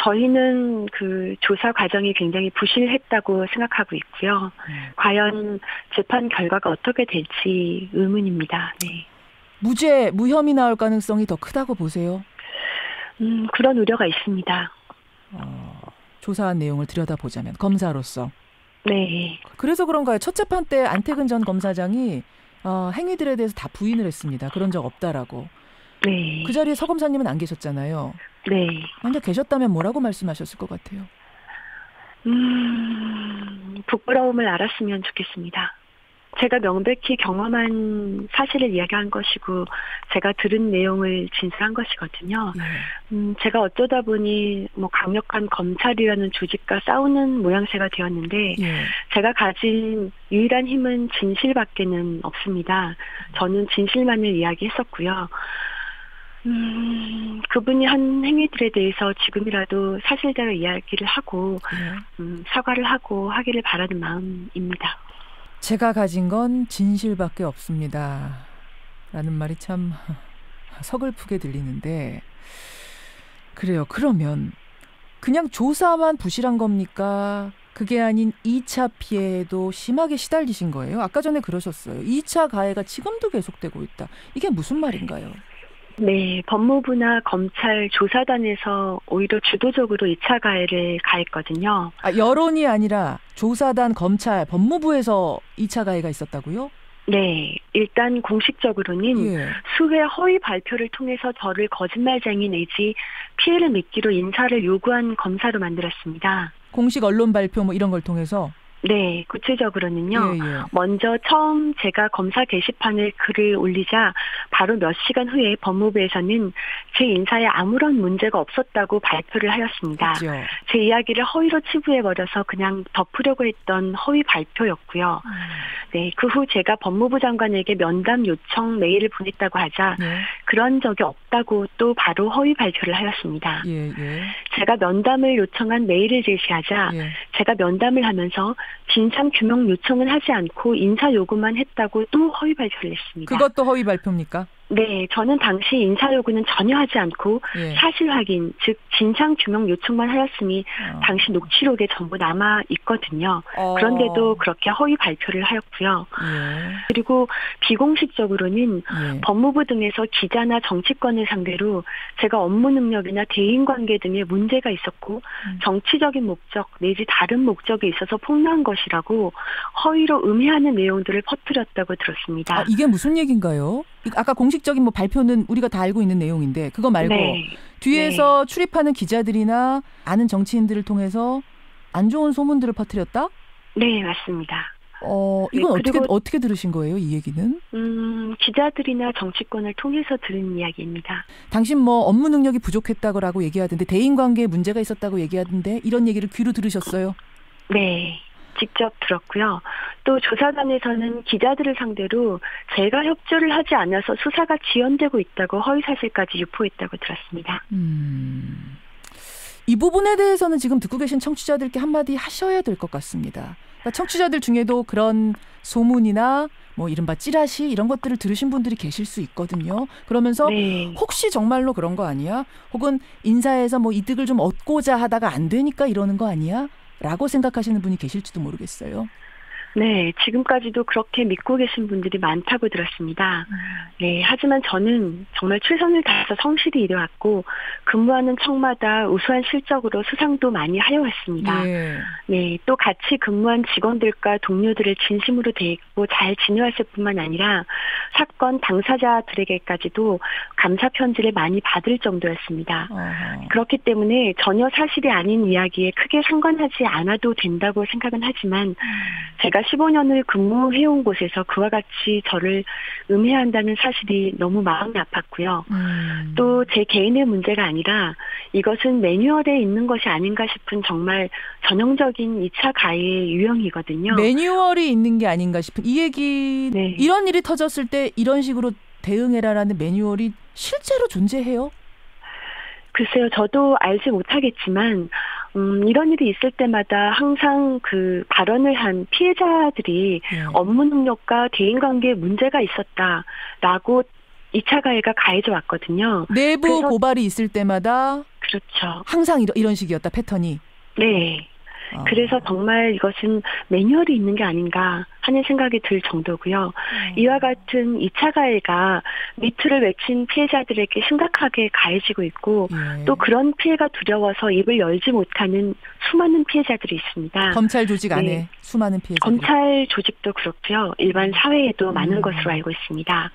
저희는 그 조사 과정이 굉장히 부실했다고 생각하고 있고요. 과연 재판 결과가 어떻게 될지 의문입니다. 네. 무죄, 무혐의 나올 가능성이 더 크다고 보세요? 그런 우려가 있습니다. 조사한 내용을 들여다보자면 검사로서. 네. 그래서 그런가요? 첫 재판 때 안태근 전 검사장이 행위들에 대해서 다 부인을 했습니다. 그런 적 없다라고. 네. 그 자리에 서 검사님은 안 계셨잖아요. 네. 만약 계셨다면 뭐라고 말씀하셨을 것 같아요? 부끄러움을 알았으면 좋겠습니다. 제가 명백히 경험한 사실을 이야기한 것이고 제가 들은 내용을 진술한 것이거든요. 제가 어쩌다 보니 뭐 강력한 검찰이라는 조직과 싸우는 모양새가 되었는데 제가 가진 유일한 힘은 진실밖에는 없습니다. 저는 진실만을 이야기했었고요. 그분이 한 행위들에 대해서 지금이라도 사실대로 이야기를 하고 사과를 하고 하기를 바라는 마음입니다. 제가 가진 건 진실밖에 없습니다. 라는 말이 참 서글프게 들리는데 그래요. 그러면 그냥 조사만 부실한 겁니까? 그게 아닌 2차 피해도 심하게 시달리신 거예요? 아까 전에 그러셨어요. 2차 가해가 지금도 계속되고 있다. 이게 무슨 말인가요? 네, 법무부나 검찰 조사단에서 오히려 주도적으로 2차 가해를 가했거든요. 여론이 아니라 조사단, 검찰, 법무부에서 2차 가해가 있었다고요? 네, 일단 공식적으로는 수회 허위 발표를 통해서 저를 거짓말쟁이 내지 피해를 미끼로 인사를 요구한 검사로 만들었습니다. 공식 언론 발표 뭐 이런 걸 통해서? 네, 구체적으로는요. 먼저 처음 제가 검사 게시판에 글을 올리자 바로 몇 시간 후에 법무부에서는 제 인사에 아무런 문제가 없었다고 발표를 하였습니다. 그렇죠. 제 이야기를 허위로 치부해버려서 그냥 덮으려고 했던 허위 발표였고요. 네, 그 후 제가 법무부 장관에게 면담 요청 메일을 보냈다고 하자 그런 적이 없다고 또 바로 허위 발표를 하였습니다. 제가 면담을 요청한 메일을 제시하자 제가 면담을 하면서 진상 규명 요청은 하지 않고 인사 요구만 했다고 또 허위 발표를 했습니다. 그것도 허위 발표입니까? 네, 저는 당시 인사 요구는 전혀 하지 않고 예. 사실 확인, 즉 진상 규명 요청만 하였으니 당시 녹취록에 전부 남아 있거든요. 그런데도 그렇게 허위 발표를 하였고요. 예. 그리고 비공식적으로는 예. 법무부 등에서 기자나 정치권을 상대로 제가 업무 능력이나 대인관계 등에 문제가 있었고 정치적인 목적 내지 다른 목적에 있어서 폭로한 것이라고 허위로 음해하는 내용들을 퍼뜨렸다고 들었습니다. 아, 이게 무슨 얘기인가요? 아까 공식적인 뭐 발표는 우리가 다 알고 있는 내용인데 그거 말고 네. 뒤에서 네. 출입하는 기자들이나 아는 정치인들을 통해서 안 좋은 소문들을 퍼뜨렸다? 네, 맞습니다. 이건 네, 어떻게 들으신 거예요, 이 얘기는? 기자들이나 정치권을 통해서 들은 이야기입니다. 당신 뭐 업무 능력이 부족했다고 얘기하던데 대인관계에 문제가 있었다고 얘기하던데 이런 얘기를 귀로 들으셨어요? 네. 직접 들었고요. 또 조사단에서는 기자들을 상대로 제가 협조를 하지 않아서 수사가 지연되고 있다고 허위사실까지 유포했다고 들었습니다. 이 부분에 대해서는 지금 듣고 계신 청취자들께 한마디 하셔야 될 것 같습니다. 그러니까 청취자들 중에도 그런 소문이나 뭐 이른바 찌라시 이런 것들을 들으신 분들이 계실 수 있거든요. 그러면서 네. 혹시 정말로 그런 거 아니야? 혹은 인사에서 뭐 이득을 좀 얻고자 하다가 안 되니까 이러는 거 아니야? 라고 생각하시는 분이 계실지도 모르겠어요. 네, 지금까지도 그렇게 믿고 계신 분들이 많다고 들었습니다. 네, 하지만 저는 정말 최선을 다해서 성실히 일해왔고 근무하는 청마다 우수한 실적으로 수상도 많이 하여왔습니다. 네, 또 같이 근무한 직원들과 동료들을 진심으로 대했고 잘 지내왔을 뿐만 아니라 사건 당사자들에게까지도 감사 편지를 많이 받을 정도였습니다. 그렇기 때문에 전혀 사실이 아닌 이야기에 크게 상관하지 않아도 된다고 생각은 하지만 제가 15년을 근무해온 곳에서 그와 같이 저를 음해한다는 사실이 너무 마음이 아팠고요. 또 제 개인의 문제가 아니라 이것은 매뉴얼에 있는 것이 아닌가 싶은 정말 전형적인 2차 가해의 유형이거든요. 매뉴얼이 있는 게 아닌가 싶은 이 얘기 네. 이런 일이 터졌을 때 이런 식으로 대응해라라는 매뉴얼이 실제로 존재해요? 글쎄요. 저도 알지 못하겠지만 이런 일이 있을 때마다 항상 그 발언을 한 피해자들이 업무 능력과 대인관계에 문제가 있었다라고 2차 가해가 가해져 왔거든요. 내부 고발이 있을 때마다 그렇죠. 항상 이런 식이었다, 패턴이. 네. 그래서 정말 이것은 매뉴얼이 있는 게 아닌가 하는 생각이 들 정도고요. 이와 같은 2차 가해가 미투를 외친 피해자들에게 심각하게 가해지고 있고 또 그런 피해가 두려워서 입을 열지 못하는 수많은 피해자들이 있습니다. 검찰 조직 안에 네. 수많은 피해자들. 검찰 조직도 그렇고요. 일반 사회에도 많은 것으로 알고 있습니다.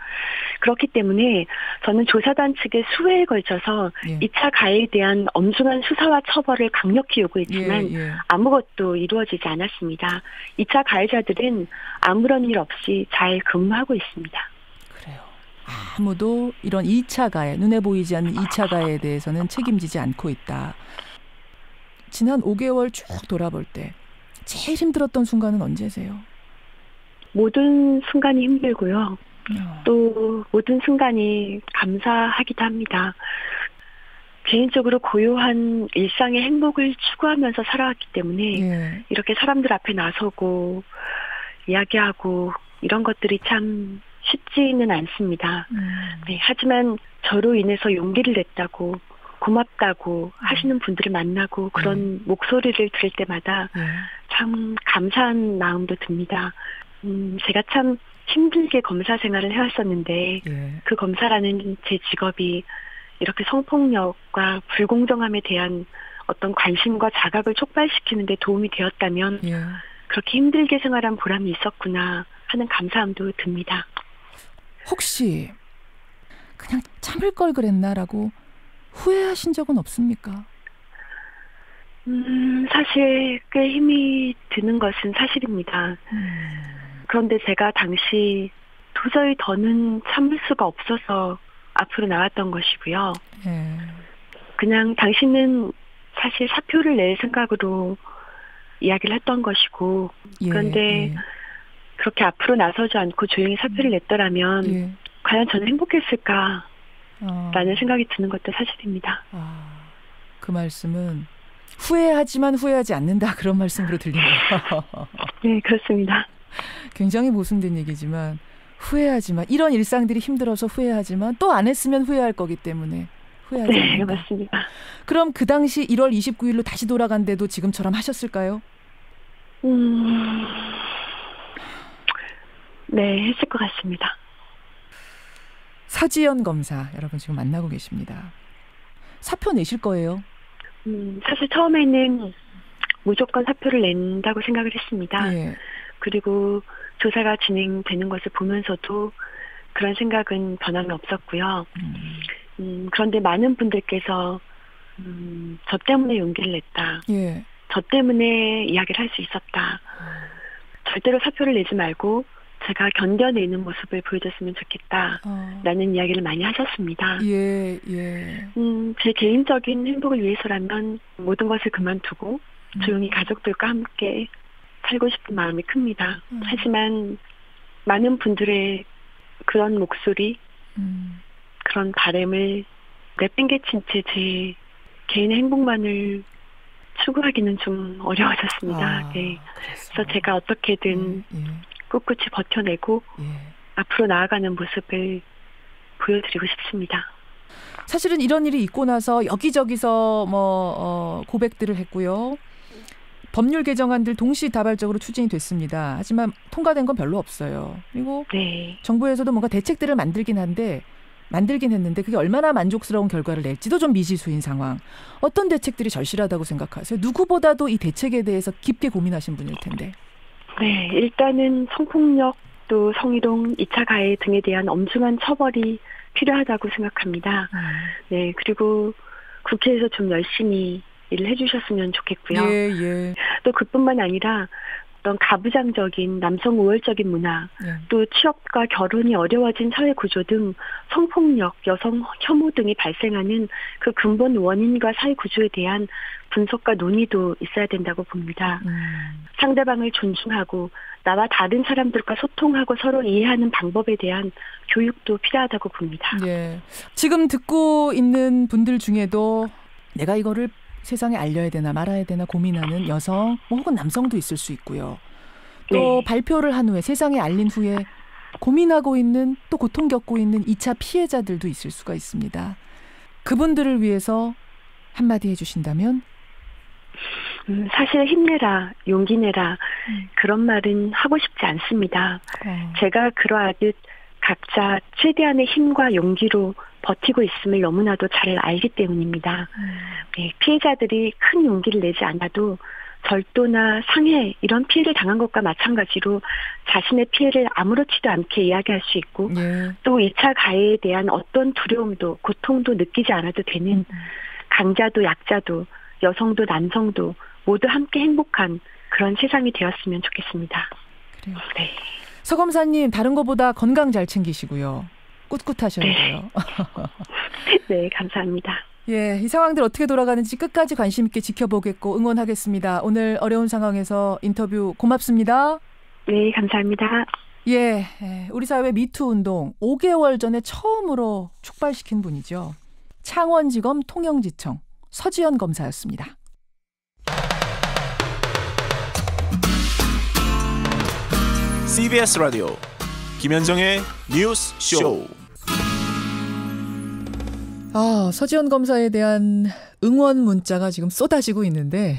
그렇기 때문에 저는 조사단 측에 수회에 걸쳐서 2차 가해에 대한 엄중한 수사와 처벌을 강력히 요구했지만 아무것도 이루어지지 않았습니다. 2차 가해자들은 아무런 일 없이 잘 근무하고 있습니다. 그래요. 아무도 이런 2차 가해, 눈에 보이지 않는 2차 가해에 대해서는 책임지지 않고 있다. 지난 5개월 쭉 돌아볼 때 제일 힘들었던 순간은 언제세요? 모든 순간이 힘들고요. 또 모든 순간이 감사하기도 합니다. 개인적으로 고요한 일상의 행복을 추구하면서 살아왔기 때문에 이렇게 사람들 앞에 나서고 이야기하고 이런 것들이 참 쉽지는 않습니다. 네, 하지만 저로 인해서 용기를 냈다고 고맙다고 하시는 분들을 만나고 그런 목소리를 들을 때마다 참 감사한 마음도 듭니다. 제가 참 힘들게 검사 생활을 해왔었는데 그 검사라는 제 직업이 이렇게 성폭력과 불공정함에 대한 어떤 관심과 자각을 촉발시키는 데 도움이 되었다면 그렇게 힘들게 생활한 보람이 있었구나 하는 감사함도 듭니다. 혹시 그냥 참을 걸 그랬나라고 후회하신 적은 없습니까? 사실 꽤 힘이 드는 것은 사실입니다. 그런데 제가 당시 도저히 더는 참을 수가 없어서 앞으로 나왔던 것이고요. 그냥 당신은 사실 사표를 낼 생각으로 이야기를 했던 것이고 그런데 그렇게 앞으로 나서지 않고 조용히 사표를 냈더라면 과연 저는 행복했을까 라는 생각이 드는 것도 사실입니다. 그 말씀은 후회하지만 후회하지 않는다 그런 말씀으로 들리네요. 네, 그렇습니다. 굉장히 모순된 얘기지만 후회하지만 이런 일상들이 힘들어서 후회하지만 또 안 했으면 후회할 거기 때문에 후회하지 않는다. 네, 맞습니다. 그럼 그 당시 1월 29일로 다시 돌아간데도 지금처럼 하셨을까요? 네, 했을 것 같습니다. 서지연 검사 여러분 지금 만나고 계십니다. 사표 내실 거예요? 사실 처음에는 무조건 사표를 낸다고 생각을 했습니다. 예. 그리고 조사가 진행되는 것을 보면서도 그런 생각은 변함이 없었고요. 그런데 많은 분들께서 저 때문에 용기를 냈다. 예. 저 때문에 이야기를 할 수 있었다. 절대로 사표를 내지 말고 제가 견뎌내는 모습을 보여줬으면 좋겠다. 라는 이야기를 많이 하셨습니다. 예. 제 개인적인 행복을 위해서라면 모든 것을 그만두고 조용히 가족들과 함께 살고 싶은 마음이 큽니다. 하지만 많은 분들의 그런 목소리, 그런 바람을 내팽개친 채 제 개인의 행복만을 추구하기는 좀 어려워졌습니다. 네. 그래서 제가 어떻게든 꿋꿋이 버텨내고 앞으로 나아가는 모습을 보여드리고 싶습니다. 사실은 이런 일이 있고 나서 여기저기서 고백들을 했고요. 법률 개정안들 동시다발적으로 추진이 됐습니다. 하지만 통과된 건 별로 없어요. 그리고 정부에서도 뭔가 대책들을 만들긴 했는데 그게 얼마나 만족스러운 결과를 낼지도 좀 미지수인 상황. 어떤 대책들이 절실하다고 생각하세요? 누구보다도 이 대책에 대해서 깊게 고민하신 분일 텐데. 네, 일단은 성폭력 또 성희롱, 2차 가해 등에 대한 엄중한 처벌이 필요하다고 생각합니다. 네, 그리고 국회에서 좀 열심히 일을 해주셨으면 좋겠고요. 예. 또 그뿐만 아니라 어떤 가부장적인 남성 우월적인 문화, 또 취업과 결혼이 어려워진 사회 구조 등 성폭력, 여성 혐오 등이 발생하는 그 근본 원인과 사회 구조에 대한 분석과 논의도 있어야 된다고 봅니다. 상대방을 존중하고 나와 다른 사람들과 소통하고 서로 이해하는 방법에 대한 교육도 필요하다고 봅니다. 예. 지금 듣고 있는 분들 중에도 내가 이거를 세상에 알려야 되나 말아야 되나 고민하는 여성 혹은 남성도 있을 수 있고요. 또 발표를 한 후에 세상에 알린 후에 고민하고 있는 또 고통 겪고 있는 2차 피해자들도 있을 수가 있습니다. 그분들을 위해서 한마디 해주신다면? 사실 힘내라, 용기 내라 그런 말은 하고 싶지 않습니다. 제가 그러하듯 각자 최대한의 힘과 용기로 버티고 있음을 너무나도 잘 알기 때문입니다. 네, 피해자들이 큰 용기를 내지 않아도 절도나 상해 이런 피해를 당한 것과 마찬가지로 자신의 피해를 아무렇지도 않게 이야기할 수 있고 또 2차 가해에 대한 어떤 두려움도 고통도 느끼지 않아도 되는 강자도 약자도 여성도 남성도 모두 함께 행복한 그런 세상이 되었으면 좋겠습니다. 그래요. 네. 서 검사님 다른 것보다 건강 잘 챙기시고요. 꿋꿋하셔야 돼요. 네, 감사합니다. 예, 이 상황들 어떻게 돌아가는지 끝까지 관심 있게 지켜보겠고 응원하겠습니다. 오늘 어려운 상황에서 인터뷰 고맙습니다. 네, 감사합니다. 예, 우리 사회 미투 운동 5개월 전에 처음으로 촉발시킨 분이죠. 창원지검 통영지청 서지연 검사였습니다. CBS 라디오 김현정의 뉴스 쇼. 서지연 검사에 대한 응원 문자가 지금 쏟아지고 있는데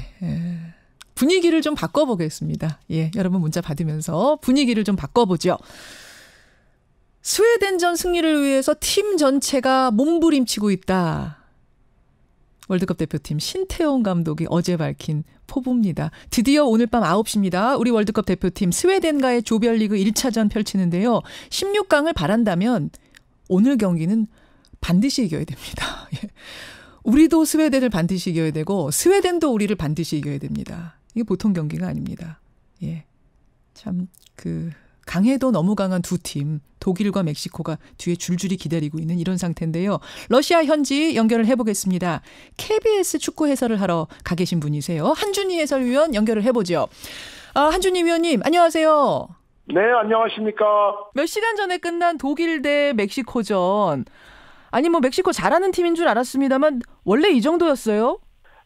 분위기를 좀 바꿔보겠습니다. 예, 여러분 문자 받으면서 분위기를 좀 바꿔보죠. 스웨덴전 승리를 위해서 팀 전체가 몸부림치고 있다. 월드컵 대표팀 신태용 감독이 어제 밝힌 포부입니다. 드디어 오늘 밤 9시입니다. 우리 월드컵 대표팀 스웨덴과의 조별리그 1차전 펼치는데요. 16강을 바란다면 오늘 경기는 반드시 이겨야 됩니다. 우리도 스웨덴을 반드시 이겨야 되고 스웨덴도 우리를 반드시 이겨야 됩니다. 이게 보통 경기가 아닙니다. 예, 참 강해도 너무 강한 두 팀, 독일과 멕시코가 뒤에 줄줄이 기다리고 있는 이런 상태인데요. 러시아 현지 연결을 해보겠습니다. KBS 축구 해설을 하러 가 계신 분이세요. 한준희 해설위원 연결을 해보죠. 한준희 위원님, 안녕하세요. 네, 안녕하십니까. 몇 시간 전에 끝난 독일 대 멕시코전. 아니 멕시코 잘하는 팀인 줄 알았습니다만 원래 이 정도였어요?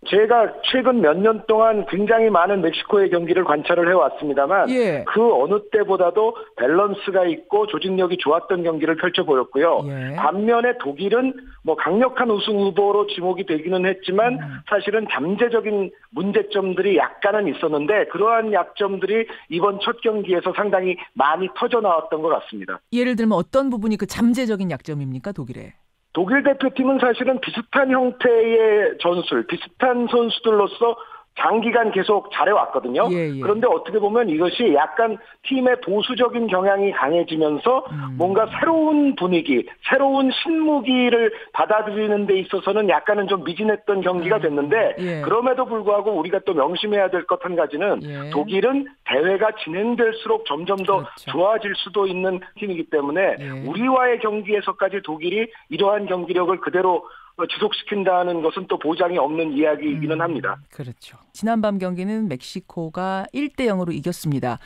제가 최근 몇 년 동안 굉장히 많은 멕시코의 경기를 관찰을 해왔습니다만 그 어느 때보다도 밸런스가 있고 조직력이 좋았던 경기를 펼쳐 보였고요. 반면에 독일은 뭐 강력한 우승 후보로 지목이 되기는 했지만 사실은 잠재적인 문제점들이 약간은 있었는데 그러한 약점들이 이번 첫 경기에서 상당히 많이 터져나왔던 것 같습니다. 예를 들면 어떤 부분이 그 잠재적인 약점입니까, 독일의? 독일 대표팀은 사실은 비슷한 형태의 전술, 비슷한 선수들로서 장기간 계속 잘해왔거든요. 그런데 어떻게 보면 이것이 약간 팀의 보수적인 경향이 강해지면서 뭔가 새로운 분위기, 새로운 신무기를 받아들이는 데 있어서는 약간은 좀 미진했던 경기가 됐는데 그럼에도 불구하고 우리가 또 명심해야 될 것 한 가지는 독일은 대회가 진행될수록 점점 더 좋아질 수도 있는 팀이기 때문에 우리와의 경기에서까지 독일이 이러한 경기력을 그대로 지속시킨다는 것은 또 보장이 없는 이야기이기는 합니다. 그렇죠. 지난밤 경기는 멕시코가 1-0으로 이겼습니다.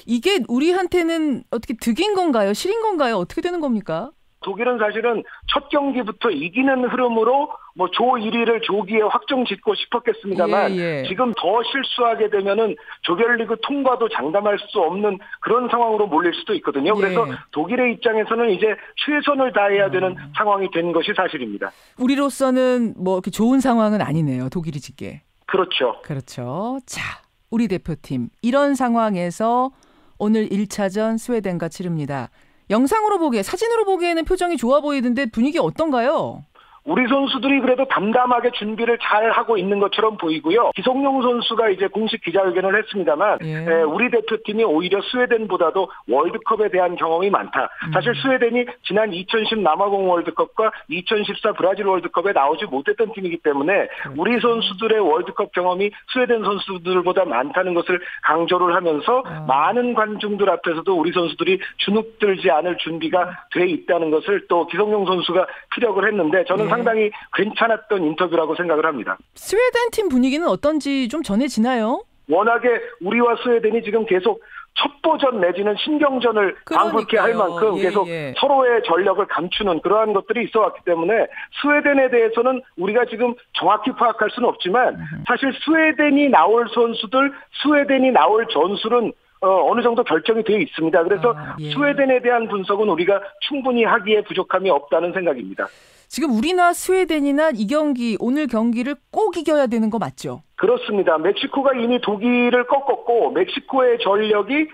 이게 우리한테는 어떻게 득인 건가요? 실인 건가요? 어떻게 되는 겁니까? 독일은 사실은 첫 경기부터 이기는 흐름으로 뭐 조 1위를 조기에 확정 짓고 싶었겠습니다만 지금 더 실수하게 되면은 조별리그 통과도 장담할 수 없는 그런 상황으로 몰릴 수도 있거든요. 그래서 독일의 입장에서는 이제 최선을 다해야 되는 상황이 된 것이 사실입니다. 우리로서는 뭐 이렇게 좋은 상황은 아니네요. 독일이 짓게. 그렇죠. 그렇죠. 자, 우리 대표팀 이런 상황에서 오늘 1차전 스웨덴과 치릅니다. 영상으로 보기에, 사진으로 보기에는 표정이 좋아 보이던데 분위기 어떤가요? 우리 선수들이 그래도 담담하게 준비를 잘 하고 있는 것처럼 보이고요. 기성용 선수가 이제 공식 기자회견을 했습니다만 우리 대표팀이 오히려 스웨덴보다도 월드컵에 대한 경험이 많다. 사실 스웨덴이 지난 2010 남아공 월드컵과 2014 브라질 월드컵에 나오지 못했던 팀이기 때문에 우리 선수들의 월드컵 경험이 스웨덴 선수들보다 많다는 것을 강조를 하면서 많은 관중들 앞에서도 우리 선수들이 주눅들지 않을 준비가 돼 있다는 것을 또 기성용 선수가 피력을 했는데 저는 상당히 괜찮았던 인터뷰라고 생각을 합니다. 스웨덴 팀 분위기는 어떤지 좀 전해지나요? 워낙에 우리와 스웨덴이 지금 계속 첩보전 내지는 신경전을 방불케 할 만큼 계속 서로의 전력을 감추는 그러한 것들이 있어왔기 때문에 스웨덴에 대해서는 우리가 지금 정확히 파악할 수는 없지만 사실 스웨덴이 나올 선수들, 스웨덴이 나올 전술은 어느 정도 결정이 되어 있습니다. 그래서 스웨덴에 대한 분석은 우리가 충분히 하기에 부족함이 없다는 생각입니다. 지금 우리나 스웨덴이나 이 경기, 오늘 경기를 꼭 이겨야 되는 거 맞죠? 그렇습니다. 멕시코가 이미 독일을 꺾었고 멕시코의 전력이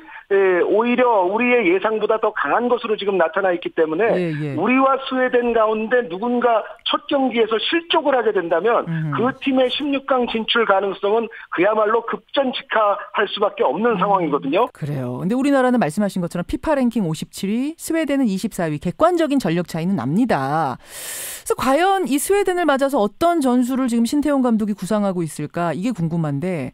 오히려 우리의 예상보다 더 강한 것으로 지금 나타나 있기 때문에 우리와 스웨덴 가운데 누군가 첫 경기에서 실족을 하게 된다면 그 팀의 16강 진출 가능성은 그야말로 급전직하할 수밖에 없는 상황이거든요. 그래요. 근데 우리나라는 말씀하신 것처럼 피파 랭킹 57위, 스웨덴은 24위. 객관적인 전력 차이는 납니다. 그래서 과연 이 스웨덴을 맞아서 어떤 전술을 지금 신태용 감독이 구상하고 있을까? 이게 궁금한데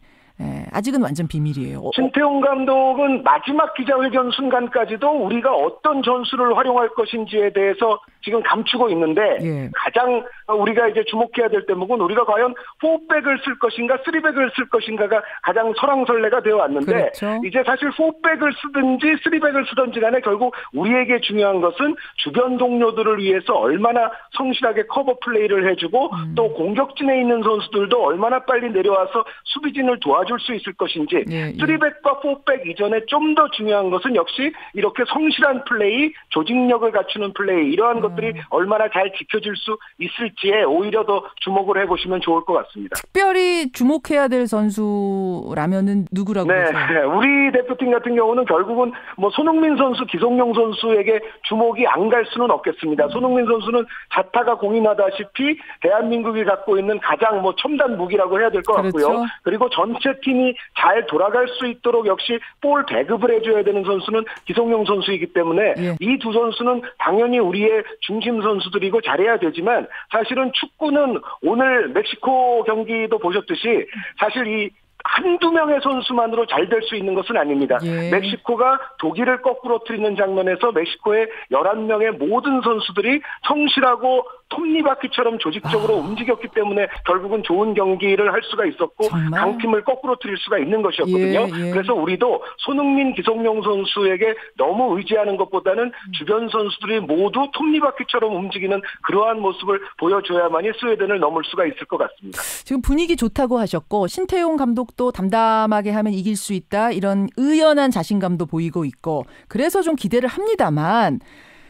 아직은 완전 비밀이에요. 신태용 감독은 마지막 기자회견 순간까지도 우리가 어떤 전술을 활용할 것인지에 대해서 지금 감추고 있는데 가장 우리가 이제 주목해야 될 대목은 우리가 과연 4백을 쓸 것인가 3백을 쓸 것인가가 가장 설왕설래가 되어 왔는데 이제 사실 4백을 쓰든지 3백을 쓰든지 간에 결국 우리에게 중요한 것은 주변 동료들을 위해서 얼마나 성실하게 커버 플레이를 해주고 또 공격진에 있는 선수들도 얼마나 빨리 내려와서 수비진을 도와줄 수 있을 것인지 3백과 4백 이전에 좀 더 중요한 것은 역시 이렇게 성실한 플레이, 조직력을 갖추는 플레이 이러한 것들이 얼마나 잘 지켜질 수 있을지에 오히려 더 주목을 해보시면 좋을 것 같습니다. 특별히 주목해야 될 선수라면은 누구라고 보세요? 우리 대표팀 같은 경우는 결국은 뭐 손흥민 선수, 기성용 선수에게 주목이 안 갈 수는 없겠습니다. 손흥민 선수는 자타가 공인하다시피 대한민국이 갖고 있는 가장 뭐 첨단 무기라고 해야 될 것 같고요. 그리고 전체 팀이 잘 돌아갈 수 있도록 역시 볼 배급을 해줘야 되는 선수는 기성용 선수이기 때문에 이 두 선수는 당연히 우리의 중심 선수들이고 잘해야 되지만 사실은 축구는 오늘 멕시코 경기도 보셨듯이 사실 이 한두 명의 선수만으로 잘 될 수 있는 것은 아닙니다. 멕시코가 독일을 거꾸로 틀리는 장면에서 멕시코의 11명의 모든 선수들이 성실하고 톱니바퀴처럼 조직적으로 움직였기 때문에 결국은 좋은 경기를 할 수가 있었고 정말? 강팀을 거꾸로 틀릴 수가 있는 것이었거든요. 그래서 우리도 손흥민, 기성용 선수에게 너무 의지하는 것보다는 주변 선수들이 모두 톱니바퀴처럼 움직이는 그러한 모습을 보여줘야만이 스웨덴을 넘을 수가 있을 것 같습니다. 지금 분위기 좋다고 하셨고 신태용 감독도 담담하게 하면 이길 수 있다 이런 의연한 자신감도 보이고 있고 그래서 좀 기대를 합니다만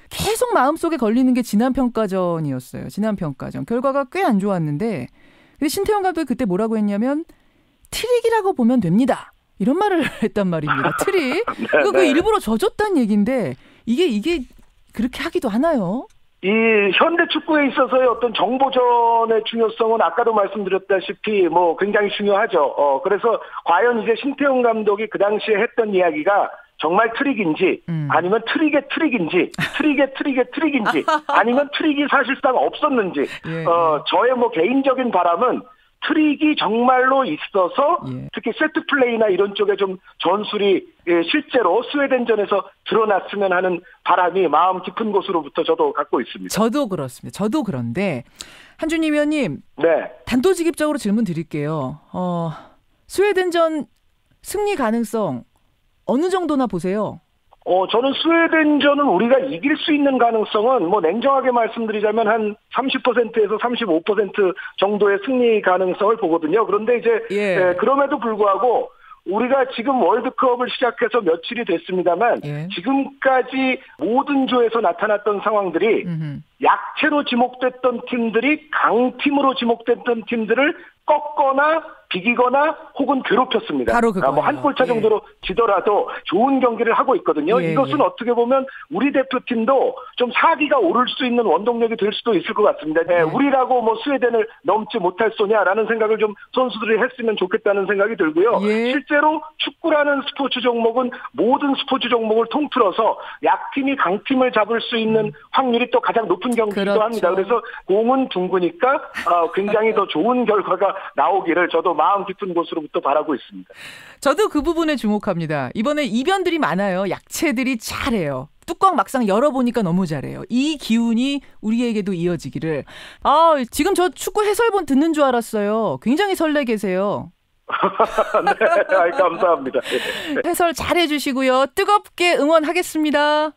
계속 마음속에 걸리는 게 지난평가전이었어요. 지난평가전. 결과가 꽤 안 좋았는데 근데 신태용 감독이 그때 뭐라고 했냐면 트릭이라고 보면 됩니다. 이런 말을 했단 말입니다. 트릭. 그 일부러 져줬다는 얘기인데 이게 그렇게 하기도 하나요? 이 현대 축구에 있어서의 어떤 정보전의 중요성은 아까도 말씀드렸다시피 뭐 굉장히 중요하죠. 그래서 과연 이제 신태용 감독이 그 당시에 했던 이야기가 정말 트릭인지 아니면 트릭의 트릭인지 아니면 트릭이 사실상 없었는지 저의 뭐 개인적인 바람은 트릭이 정말로 있어서 특히 세트 플레이나 이런 쪽에 좀 전술이 실제로 스웨덴전에서 드러났으면 하는 바람이 마음 깊은 곳으로부터 저도 갖고 있습니다. 저도 그렇습니다. 저도 그런데 한준희 위원님 네. 단도직입적으로 질문 드릴게요. 스웨덴전 승리 가능성 어느 정도나 보세요? 저는 스웨덴전은 우리가 이길 수 있는 가능성은 뭐 냉정하게 말씀드리자면 한 30%에서 35% 정도의 승리 가능성을 보거든요. 그런데 이제 그럼에도 불구하고 우리가 지금 월드컵을 시작해서 며칠이 됐습니다만 지금까지 모든 조에서 나타났던 상황들이 약체로 지목됐던 팀들이 강팀으로 지목됐던 팀들을 꺾거나 비기거나 혹은 괴롭혔습니다. 바로 그거예요. 뭐 한 골차 정도로 지더라도 좋은 경기를 하고 있거든요. 이것은 어떻게 보면 우리 대표팀도 좀 사기가 오를 수 있는 원동력이 될 수도 있을 것 같습니다. 우리라고 뭐 스웨덴을 넘지 못할 소냐라는 생각을 좀 선수들이 했으면 좋겠다는 생각이 들고요. 실제로 축구라는 스포츠 종목은 모든 스포츠 종목을 통틀어서 약팀이 강팀을 잡을 수 있는 확률이 또 가장 높은 경기이기도 합니다. 그래서 공은 둥그니까 굉장히 더 좋은 결과가 나오기를 저도 마음 깊은 곳으로부터 바라고 있습니다. 저도 그 부분에 주목합니다. 이번에 이변들이 많아요. 약체들이 잘해요. 뚜껑 막상 열어보니까 너무 잘해요. 이 기운이 우리에게도 이어지기를. 지금 저 축구 해설본 듣는 줄 알았어요. 굉장히 설레 계세요. 네, 감사합니다. 해설 잘해주시고요. 뜨겁게 응원하겠습니다.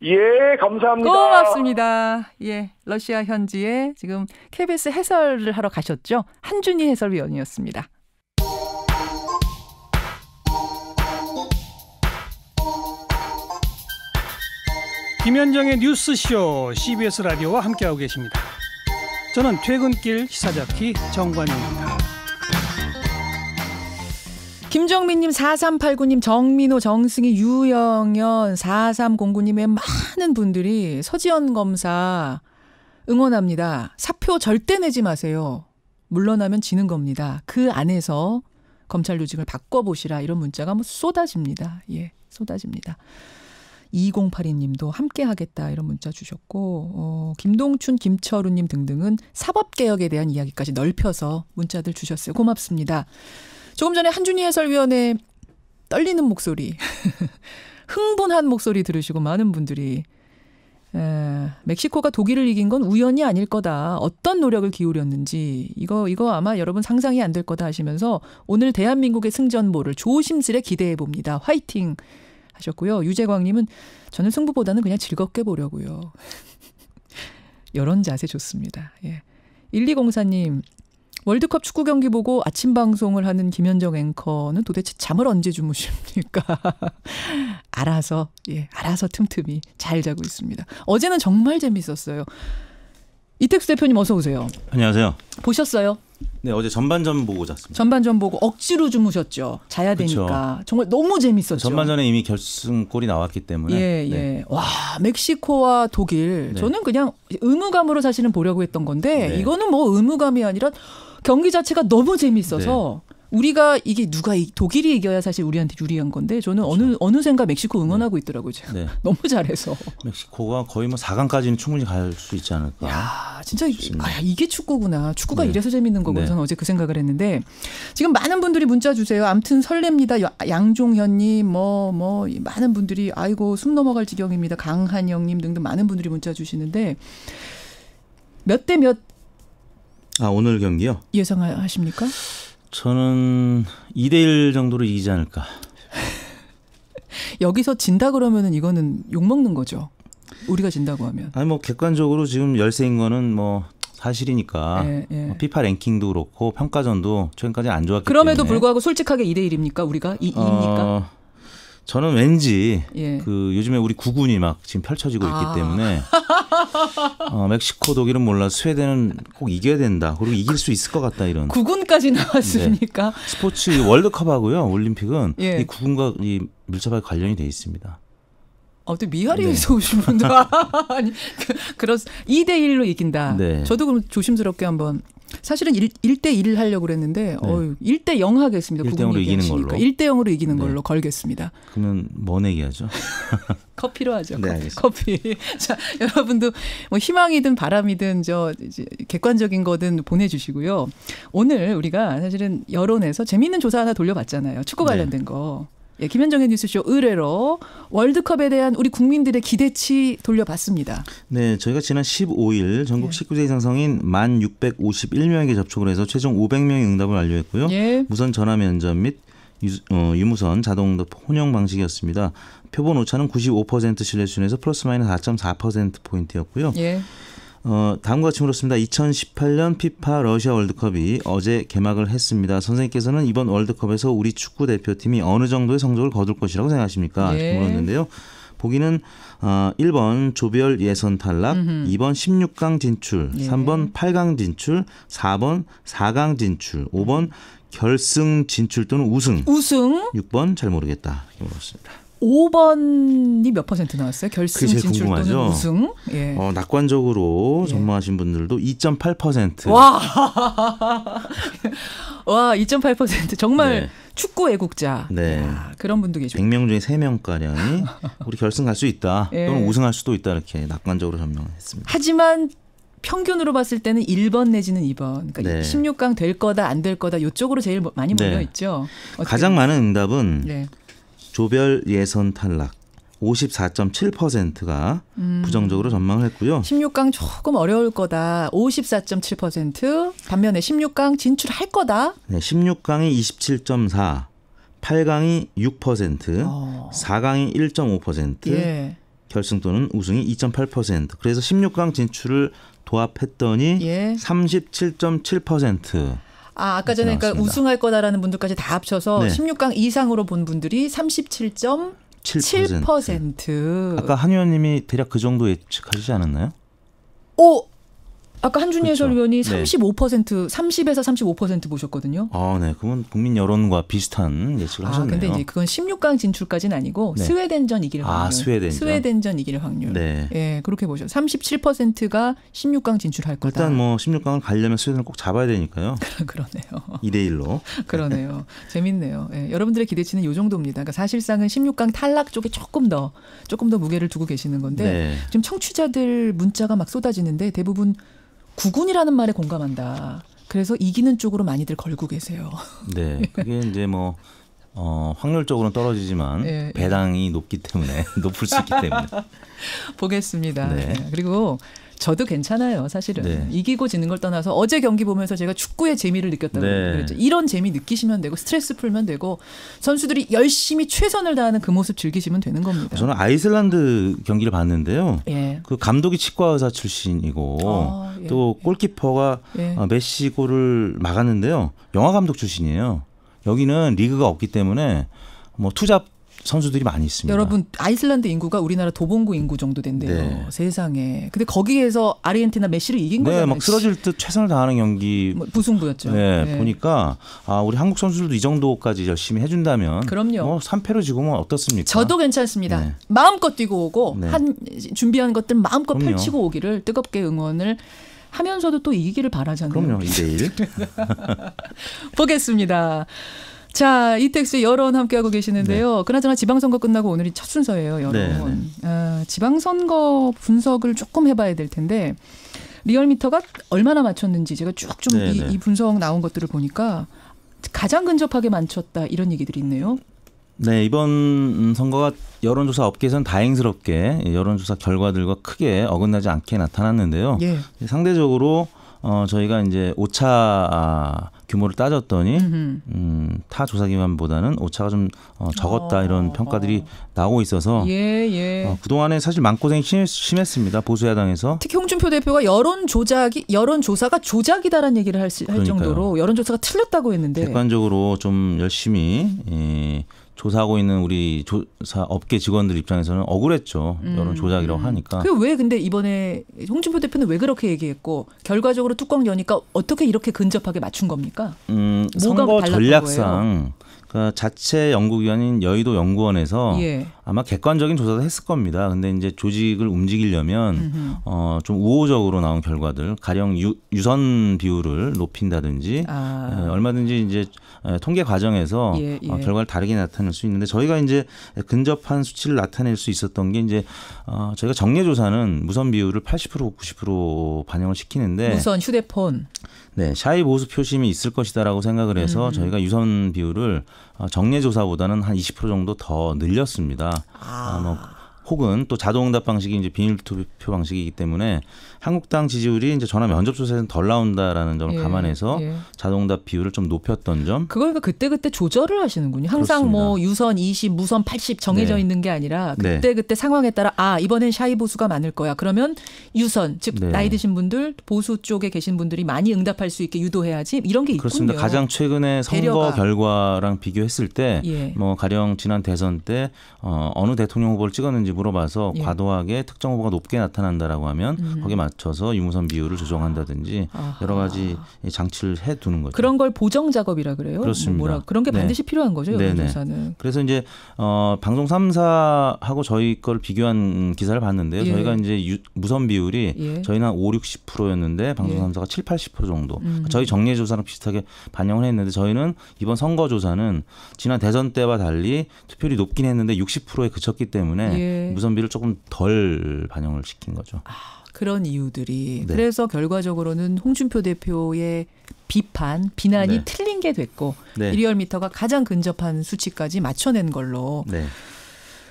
예, 감사합니다. 고맙습니다. 러시아 현지에 지금 KBS 해설을 하러 가셨죠? 한준희 해설위원이었습니다. 김현정의 뉴스쇼 CBS 라디오와 함께하고 계십니다. 저는 퇴근길 시사자키 정관용입니다. 김정민님, 4389님, 정민호, 정승희, 유영현, 4309님의 많은 분들이 서지현 검사 응원합니다. 사표 절대 내지 마세요. 물러나면 지는 겁니다. 그 안에서 검찰 조직을 바꿔보시라 이런 문자가 뭐 쏟아집니다. 쏟아집니다. 2082님도 함께하겠다 이런 문자 주셨고 김동춘, 김철우님 등등은 사법개혁에 대한 이야기까지 넓혀서 문자들 주셨어요. 고맙습니다. 조금 전에 한준희 해설위원의 떨리는 목소리, 흥분한 목소리 들으시고 많은 분들이 멕시코가 독일을 이긴 건 우연이 아닐 거다. 어떤 노력을 기울였는지 이거 아마 여러분 상상이 안 될 거다 하시면서 오늘 대한민국의 승전보를 조심스레 기대해 봅니다. 화이팅 하셨고요. 유재광님은 저는 승부보다는 그냥 즐겁게 보려고요. 이런 자세 좋습니다. 1204님. 월드컵 축구 경기 보고 아침 방송을 하는 김현정 앵커는 도대체 잠을 언제 주무십니까? 알아서 틈틈이 잘 자고 있습니다. 어제는 정말 재밌었어요. 이택수 대표님 어서 오세요. 안녕하세요. 보셨어요? 네, 어제 전반전 보고 잤습니다. 전반전 보고 억지로 주무셨죠. 자야 되니까. 그쵸. 정말 너무 재밌었죠. 전반전에 이미 결승골이 나왔기 때문에. 와, 멕시코와 독일. 저는 그냥 의무감으로 사실은 보려고 했던 건데 이거는 뭐 의무감이 아니라 경기 자체가 너무 재밌어서 우리가 이게 독일이 이겨야 사실 우리한테 유리한 건데 저는 어느샌가 멕시코 응원하고 있더라고요. 제가. 너무 잘해서. 멕시코가 거의 뭐 4강까지는 충분히 갈 수 있지 않을까. 야, 진짜 이게 축구구나. 축구가 이래서 재밌는 거구나. 저는 어제 그 생각을 했는데 지금 많은 분들이 문자 주세요. 아무튼 설렙니다. 양종현님 많은 분들이 아이고 숨 넘어갈 지경입니다. 강한영님 등등 많은 분들이 문자 주시는데 몇 대 몇? 오늘 경기요? 예상하십니까? 저는 2대1 정도로 이기지 않을까. 여기서 진다 그러면은 이거는 욕먹는 거죠. 우리가 진다고 하면. 아니 뭐 객관적으로 지금 열세인 거는 뭐 사실이니까. 피파 랭킹도 그렇고 평가전도 최근까지 안 좋았기 그럼에도 때문에. 불구하고 솔직하게 2대1입니까? 우리가 2입니까? 저는 왠지 그 요즘에 우리 9군이 막 지금 펼쳐지고 있기 때문에 멕시코, 독일은 몰라 스웨덴은 꼭 이겨야 된다. 그리고 이길 수 있을 것 같다 이런. 9군까지 나왔습니까? 네. 스포츠 월드컵하고요. 올림픽은 이 9군과 이 밀접하게 관련이 돼 있습니다. 또 미하리에서 오신 분들 아니 그런 2대1로 이긴다. 네. 저도 그럼 조심스럽게 한번 사실은 1대1 하려고 그랬는데 1대0 하겠습니다. 1대0으로 이기는 걸로. 1대0으로 이기는 걸로 걸겠습니다. 그러면 뭐 내기하죠? 커피로 하죠. 네, 커피. 자, 여러분도 뭐 희망이든 바람이든 이제 객관적인 거든 보내주시고요. 오늘 우리가 사실은 여론에서 재미있는 조사 하나 돌려봤잖아요. 축구 관련된 거. 김현정의 뉴스쇼 의뢰로 월드컵에 대한 우리 국민들의 기대치 돌려봤습니다. 네, 저희가 지난 15일 전국 19세 이상 성인 1,651명에게 접촉을 해서 최종 500명의 응답을 완료했고요. 무선 전화 면접 및 유무선 자동 혼용 방식이었습니다. 표본 오차는 95% 신뢰 수준에서 플러스 마이너스 4.4%포인트였고요. 다음과 같이 물었습니다. 2018년 피파 러시아 월드컵이 어제 개막을 했습니다. 선생님께서는 이번 월드컵에서 우리 축구 대표팀이 어느 정도의 성적을 거둘 것이라고 생각하십니까? 이렇게 물었는데요. 보기는 1번 조별 예선 탈락, 2번 16강 진출, 3번 8강 진출, 4번 4강 진출, 5번 결승 진출 또는 우승. 6번 잘 모르겠다. 이렇게 물었습니다. 5번이 몇 % 나왔어요? 결승 진출 궁금하죠? 또는 우승? 낙관적으로 전망하신 분들도 2.8%. 와, 2.8%. 정말 축구 애국자. 그런 분도 계시고. 100명 중에 3명가량이 우리 결승 갈 수 있다. 또는 우승할 수도 있다. 이렇게 낙관적으로 전망했습니다. 하지만 평균으로 봤을 때는 1번 내지는 2번. 그러니까 16강 될 거다 안 될 거다 이쪽으로 제일 많이 몰려 있죠. 가장 많은 응답은 조별 예선 탈락 54.7%가 부정적으로 전망을 했고요. 16강 조금 어려울 거다 54.7%. 반면에 16강 진출할 거다. 16강이 27.4%, 8강이 6%, 4강이 1.5%, 결승 또는 우승이 2.8%. 그래서 16강 진출을 도합했더니 37.7%. 아까 전에 그러니까 우승할 거다라는 분들까지 다 합쳐서 16강 이상으로 본 분들이 37.7%. 아까 한 의원님이 대략 그 정도 예측하시지 않았나요? 아까 한준희 해설위원이 35%, 30에서 35% 보셨거든요. 네. 그건 국민 여론과 비슷한 예측을 하셨네요. 근데 이제 그건 16강 진출까지는 아니고 스웨덴전 이길 확률. 스웨덴전 이길 확률. 그렇게 보셔. 37%가 16강 진출할 거다. 일단 뭐 16강을 가려면 스웨덴을 꼭 잡아야 되니까요. 그러네요. 2대1로. 그러네요. 재밌네요. 여러분들의 기대치는 이 정도입니다. 그러니까 사실상은 16강 탈락 쪽에 조금 더 무게를 두고 계시는 건데 지금 청취자들 문자가 막 쏟아지는데 대부분 9군이라는 말에 공감한다. 그래서 이기는 쪽으로 많이들 걸고 계세요. 네, 그게 이제 뭐 확률적으로는 떨어지지만 배당이 높기 때문에 높을 수 있기 때문에 보겠습니다. 그리고 저도 괜찮아요. 사실은 이기고 지는 걸 떠나서 어제 경기 보면서 제가 축구의 재미를 느꼈다고 그랬죠. 이런 재미 느끼시면 되고 스트레스 풀면 되고 선수들이 열심히 최선을 다하는 그 모습 즐기시면 되는 겁니다. 저는 아이슬란드 경기를 봤는데요. 그 감독이 치과 의사 출신이고 또 골키퍼가 메시 골을 막았는데요. 영화 감독 출신이에요. 여기는 리그가 없기 때문에 뭐 투잡 선수들이 많이 있습니다. 여러분 아이슬란드 인구가 우리나라 도봉구 인구 정도 된대요. 세상에. 근데 거기에서 아르헨티나 메시를 이긴 거잖아요. 막 쓰러질 듯 최선을 다하는 경기. 무승부였죠. 보니까 우리 한국 선수들도 이 정도까지 열심히 해준다면 그럼요. 3패로 지고면 어떻습니까? 저도 괜찮습니다. 마음껏 뛰고 오고 준비한 것들 마음껏 펼치고 오기를 뜨겁게 응원을 하면서도 또 이기기를 바라잖아요. 그럼요. 2대1. 보겠습니다. 자, 이택수의 여론 함께하고 계시는데요. 그나저나 지방선거 끝나고 오늘이 첫 순서예요. 여론. 지방선거 분석을 조금 해봐야 될 텐데 리얼미터가 얼마나 맞췄는지 제가 쭉 좀 이 분석 나온 것들을 보니까 가장 근접하게 맞췄다 이런 얘기들이 있네요. 네, 이번 선거가 여론조사 업계에서는 다행스럽게 여론조사 결과들과 크게 어긋나지 않게 나타났는데요. 예. 상대적으로 저희가 이제 오차 규모를 따졌더니 타 조사기관보다는 오차가 좀 적었다 이런 평가들이 나오고 있어서 그동안에 사실 마음고생이 심했습니다. 보수야당에서. 특히 홍준표 대표가 여론조사가 조작이다라는 얘기를 할 정도로 여론조사가 틀렸다고 했는데. 객관적으로 좀 열심히 조사하고 있는 우리 조사 업계 직원들 입장에서는 억울했죠. 여론 조작이라고 하니까. 그 왜 근데 이번에 홍준표 대표는 왜 그렇게 얘기했고 결과적으로 뚜껑 여니까 어떻게 이렇게 근접하게 맞춘 겁니까? 선거 전략상 그러니까 자체 연구기관인 여의도 연구원에서 아마 객관적인 조사도 했을 겁니다. 근데 이제 조직을 움직이려면 좀 우호적으로 나온 결과들, 가령 유선 비율을 높인다든지 얼마든지 이제 통계 과정에서 결과를 다르게 나타낼 수 있는데 저희가 이제 근접한 수치를 나타낼 수 있었던 게 이제 저희가 정례 조사는 무선 비율을 80% 90% 반영을 시키는데 무선 휴대폰 네, 샤이 보수 표심이 있을 것이다라고 생각을 해서 저희가 유선 비율을 정례 조사보다는 한 20% 정도 더 늘렸습니다. 혹은 또 자동응답 방식이 이제 비밀 투표 방식이기 때문에 한국당 지지율이 이제 전화 면접 조사에서는 덜 나온다라는 점을 감안해서 자동응답 비율을 좀 높였던 점. 그걸 그때 조절을 하시는군요. 항상 그렇습니다. 뭐 유선 20, 무선 80 정해져 있는 게 아니라 그때 상황에 따라 이번엔 샤이 보수가 많을 거야. 그러면 유선 즉 나이 드신 분들 보수 쪽에 계신 분들이 많이 응답할 수 있게 유도해야지 이런 게 있군요. 그렇습니다. 가장 최근에 선거 결과랑 비교했을 때 뭐 가령 지난 대선 때 어느 대통령 후보를 찍었는지 물어봐서 과도하게 특정 후보가 높게 나타난다라고 하면 거기에 맞춰서 유무선 비율을 조정한다든지 여러 가지 장치를 해두는 거죠. 그런 걸 보정 작업이라 그래요? 그렇습니다. 그런 게 반드시 필요한 거죠. 여론조사는. 그래서 이제 방송 3사하고 저희 걸 비교한 기사를 봤는데요. 저희가 이제 무선 비율이 저희는 한 5, 60%였는데 방송 3사가 7, 80% 정도. 저희 정례 조사랑 비슷하게 반영을 했는데 저희는 이번 선거 조사는 지난 대선 때와 달리 투표율이 높긴 했는데 60%에 그쳤기 때문에 무선 비율을 조금 덜 반영을 시킨 거죠. 그런 이유들이. 그래서 결과적으로는 홍준표 대표의 비난이 틀린 게 됐고 리얼미터가 가장 근접한 수치까지 맞춰낸 걸로.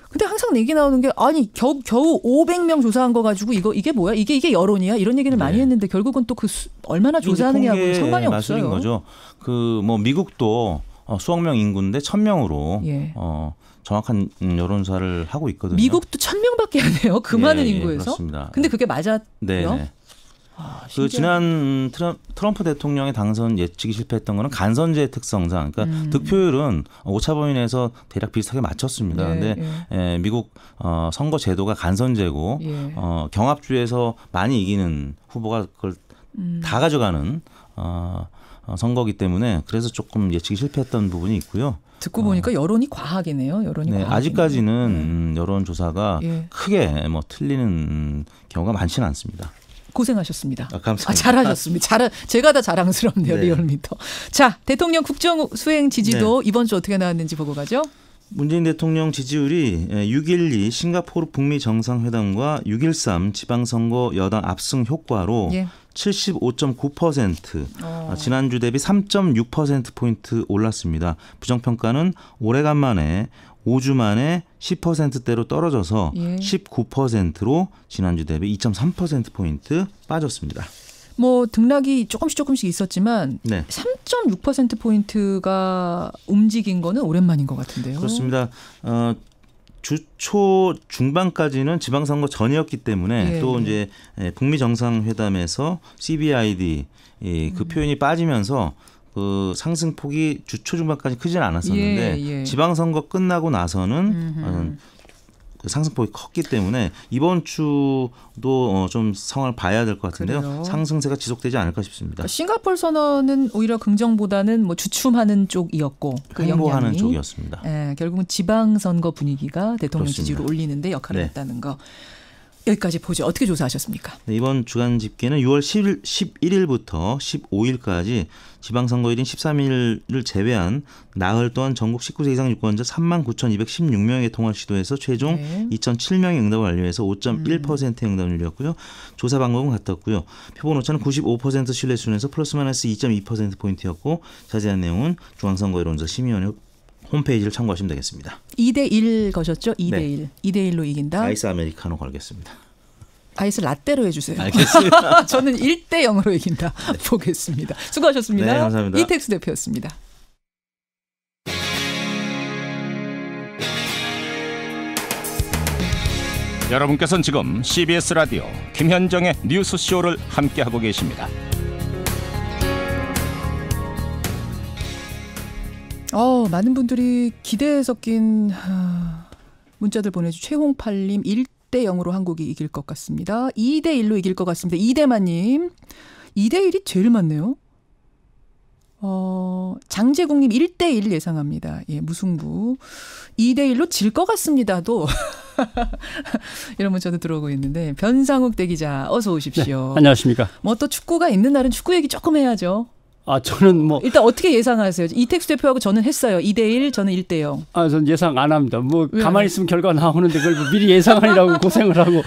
근데 항상 얘기 나오는 게 겨우 500명 조사한 거 가지고 이게 뭐야? 이게 여론이야? 이런 얘기를 많이 했는데 결국은 또 얼마나 조사하느냐고 상관이 없어요. 거죠. 뭐 미국도 수억 명 인구인데 1000명으로 정확한 여론조사를 하고 있거든요. 미국도 1000명밖에 안 해요. 그 많은 인구에서. 그렇습니다. 근데 그게 맞았고요. 지난 트럼프 대통령의 당선 예측이 실패했던 거는 간선제의 특성상, 그러니까 득표율은 오차 범위 내에서 대략 비슷하게 맞췄습니다. 그런데 미국 선거 제도가 간선제고 경합주에서 많이 이기는 후보가 그걸 다 가져가는 선거기 때문에 그래서 조금 예측이 실패했던 부분이 있고요. 듣고 보니까 여론이 과학이네요. 아직까지는 여론조사가 크게 틀리는 경우가 많지는 않습니다. 고생하셨습니다. 감사합니다. 잘하셨습니다. 제가 다 자랑스럽네요. 리얼미터. 자, 대통령 국정 수행 지지도 이번 주 어떻게 나왔는지 보고 가죠. 문재인 대통령 지지율이 6.12 싱가포르 북미 정상회담과 6.13 지방선거 여당 압승 효과로 75.9%, 지난주 대비 3.6%포인트 올랐습니다. 부정평가는 오래간만에 5주 만에 10%대로 떨어져서 19%로 지난주 대비 2.3%포인트 빠졌습니다. 등락이 조금씩 있었지만 3.6%포인트가 움직인 거는 오랜만인 것 같은데요. 그렇습니다. 주초 중반까지는 지방선거 전이었기 때문에 또 이제 북미 정상회담에서 CBID 그 표현이 빠지면서 그 상승폭이 주초 중반까지 크지는 않았었는데 지방선거 끝나고 나서는 그 상승폭이 컸기 때문에 이번 주도 좀 상황을 봐야 될 것 같은데요. 그래요? 상승세가 지속되지 않을까 싶습니다. 싱가포르 선언은 오히려 긍정보다는 주춤하는 쪽이었고 행보하는 쪽이었습니다. 결국은 지방선거 분위기가 대통령 지지율을 올리는데 역할을 했다는 거. 여기까지 보죠. 어떻게 조사하셨습니까? 이번 주간 집계는 6월 11일부터 15일까지 지방선거일인 13일을 제외한 나흘 동안 전국 19세 이상 유권자 39,216명의 통화를 시도해서 최종 2,007명의 응답을 완료해서 5.1%의 응답률이었고요. 조사 방법은 같았고요. 표본 오차는 95% 신뢰 수준에서 플러스 마이너스 2.2%포인트였고 자세한 내용은 중앙선거여론조사 심의위원회 홈페이지를 참고하시면 되겠습니다. 2대1 거셨죠? 2대1. 네. 2대1로 이긴다. 아이스 아메리카노 걸겠습니다. 아이스 라떼로 해주세요. 알겠습니다. 저는 1대0으로 이긴다. 네. 보겠습니다. 수고하셨습니다. 네, 감사합니다. 이택수 대표였습니다. 여러분께서는 지금 CBS 라디오 김현정의 뉴스쇼를 함께하고 계십니다. 많은 분들이 기대에 섞인 문자들 보내주. 최홍팔님 1대0으로 한국이 이길 것 같습니다. 2대1로 이길 것 같습니다. 이대만님 2대1이 제일 많네요. 장재국님 1대1 예상합니다. 예, 무승부. 2대1로 질 것 같습니다도 이런 문자도 들어오고 있는데, 변상욱 대기자 어서 오십시오. 네, 안녕하십니까. 뭐 또 축구가 있는 날은 축구 얘기 조금 해야죠. 저는 일단 어떻게 예상하세요? 이택수 대표하고 저는 했어요. 2대1, 저는 1대0. 전 예상 안 합니다. 가만히 있으면 결과 나오는데 그걸 미리 예상하느라고 고생을 하고.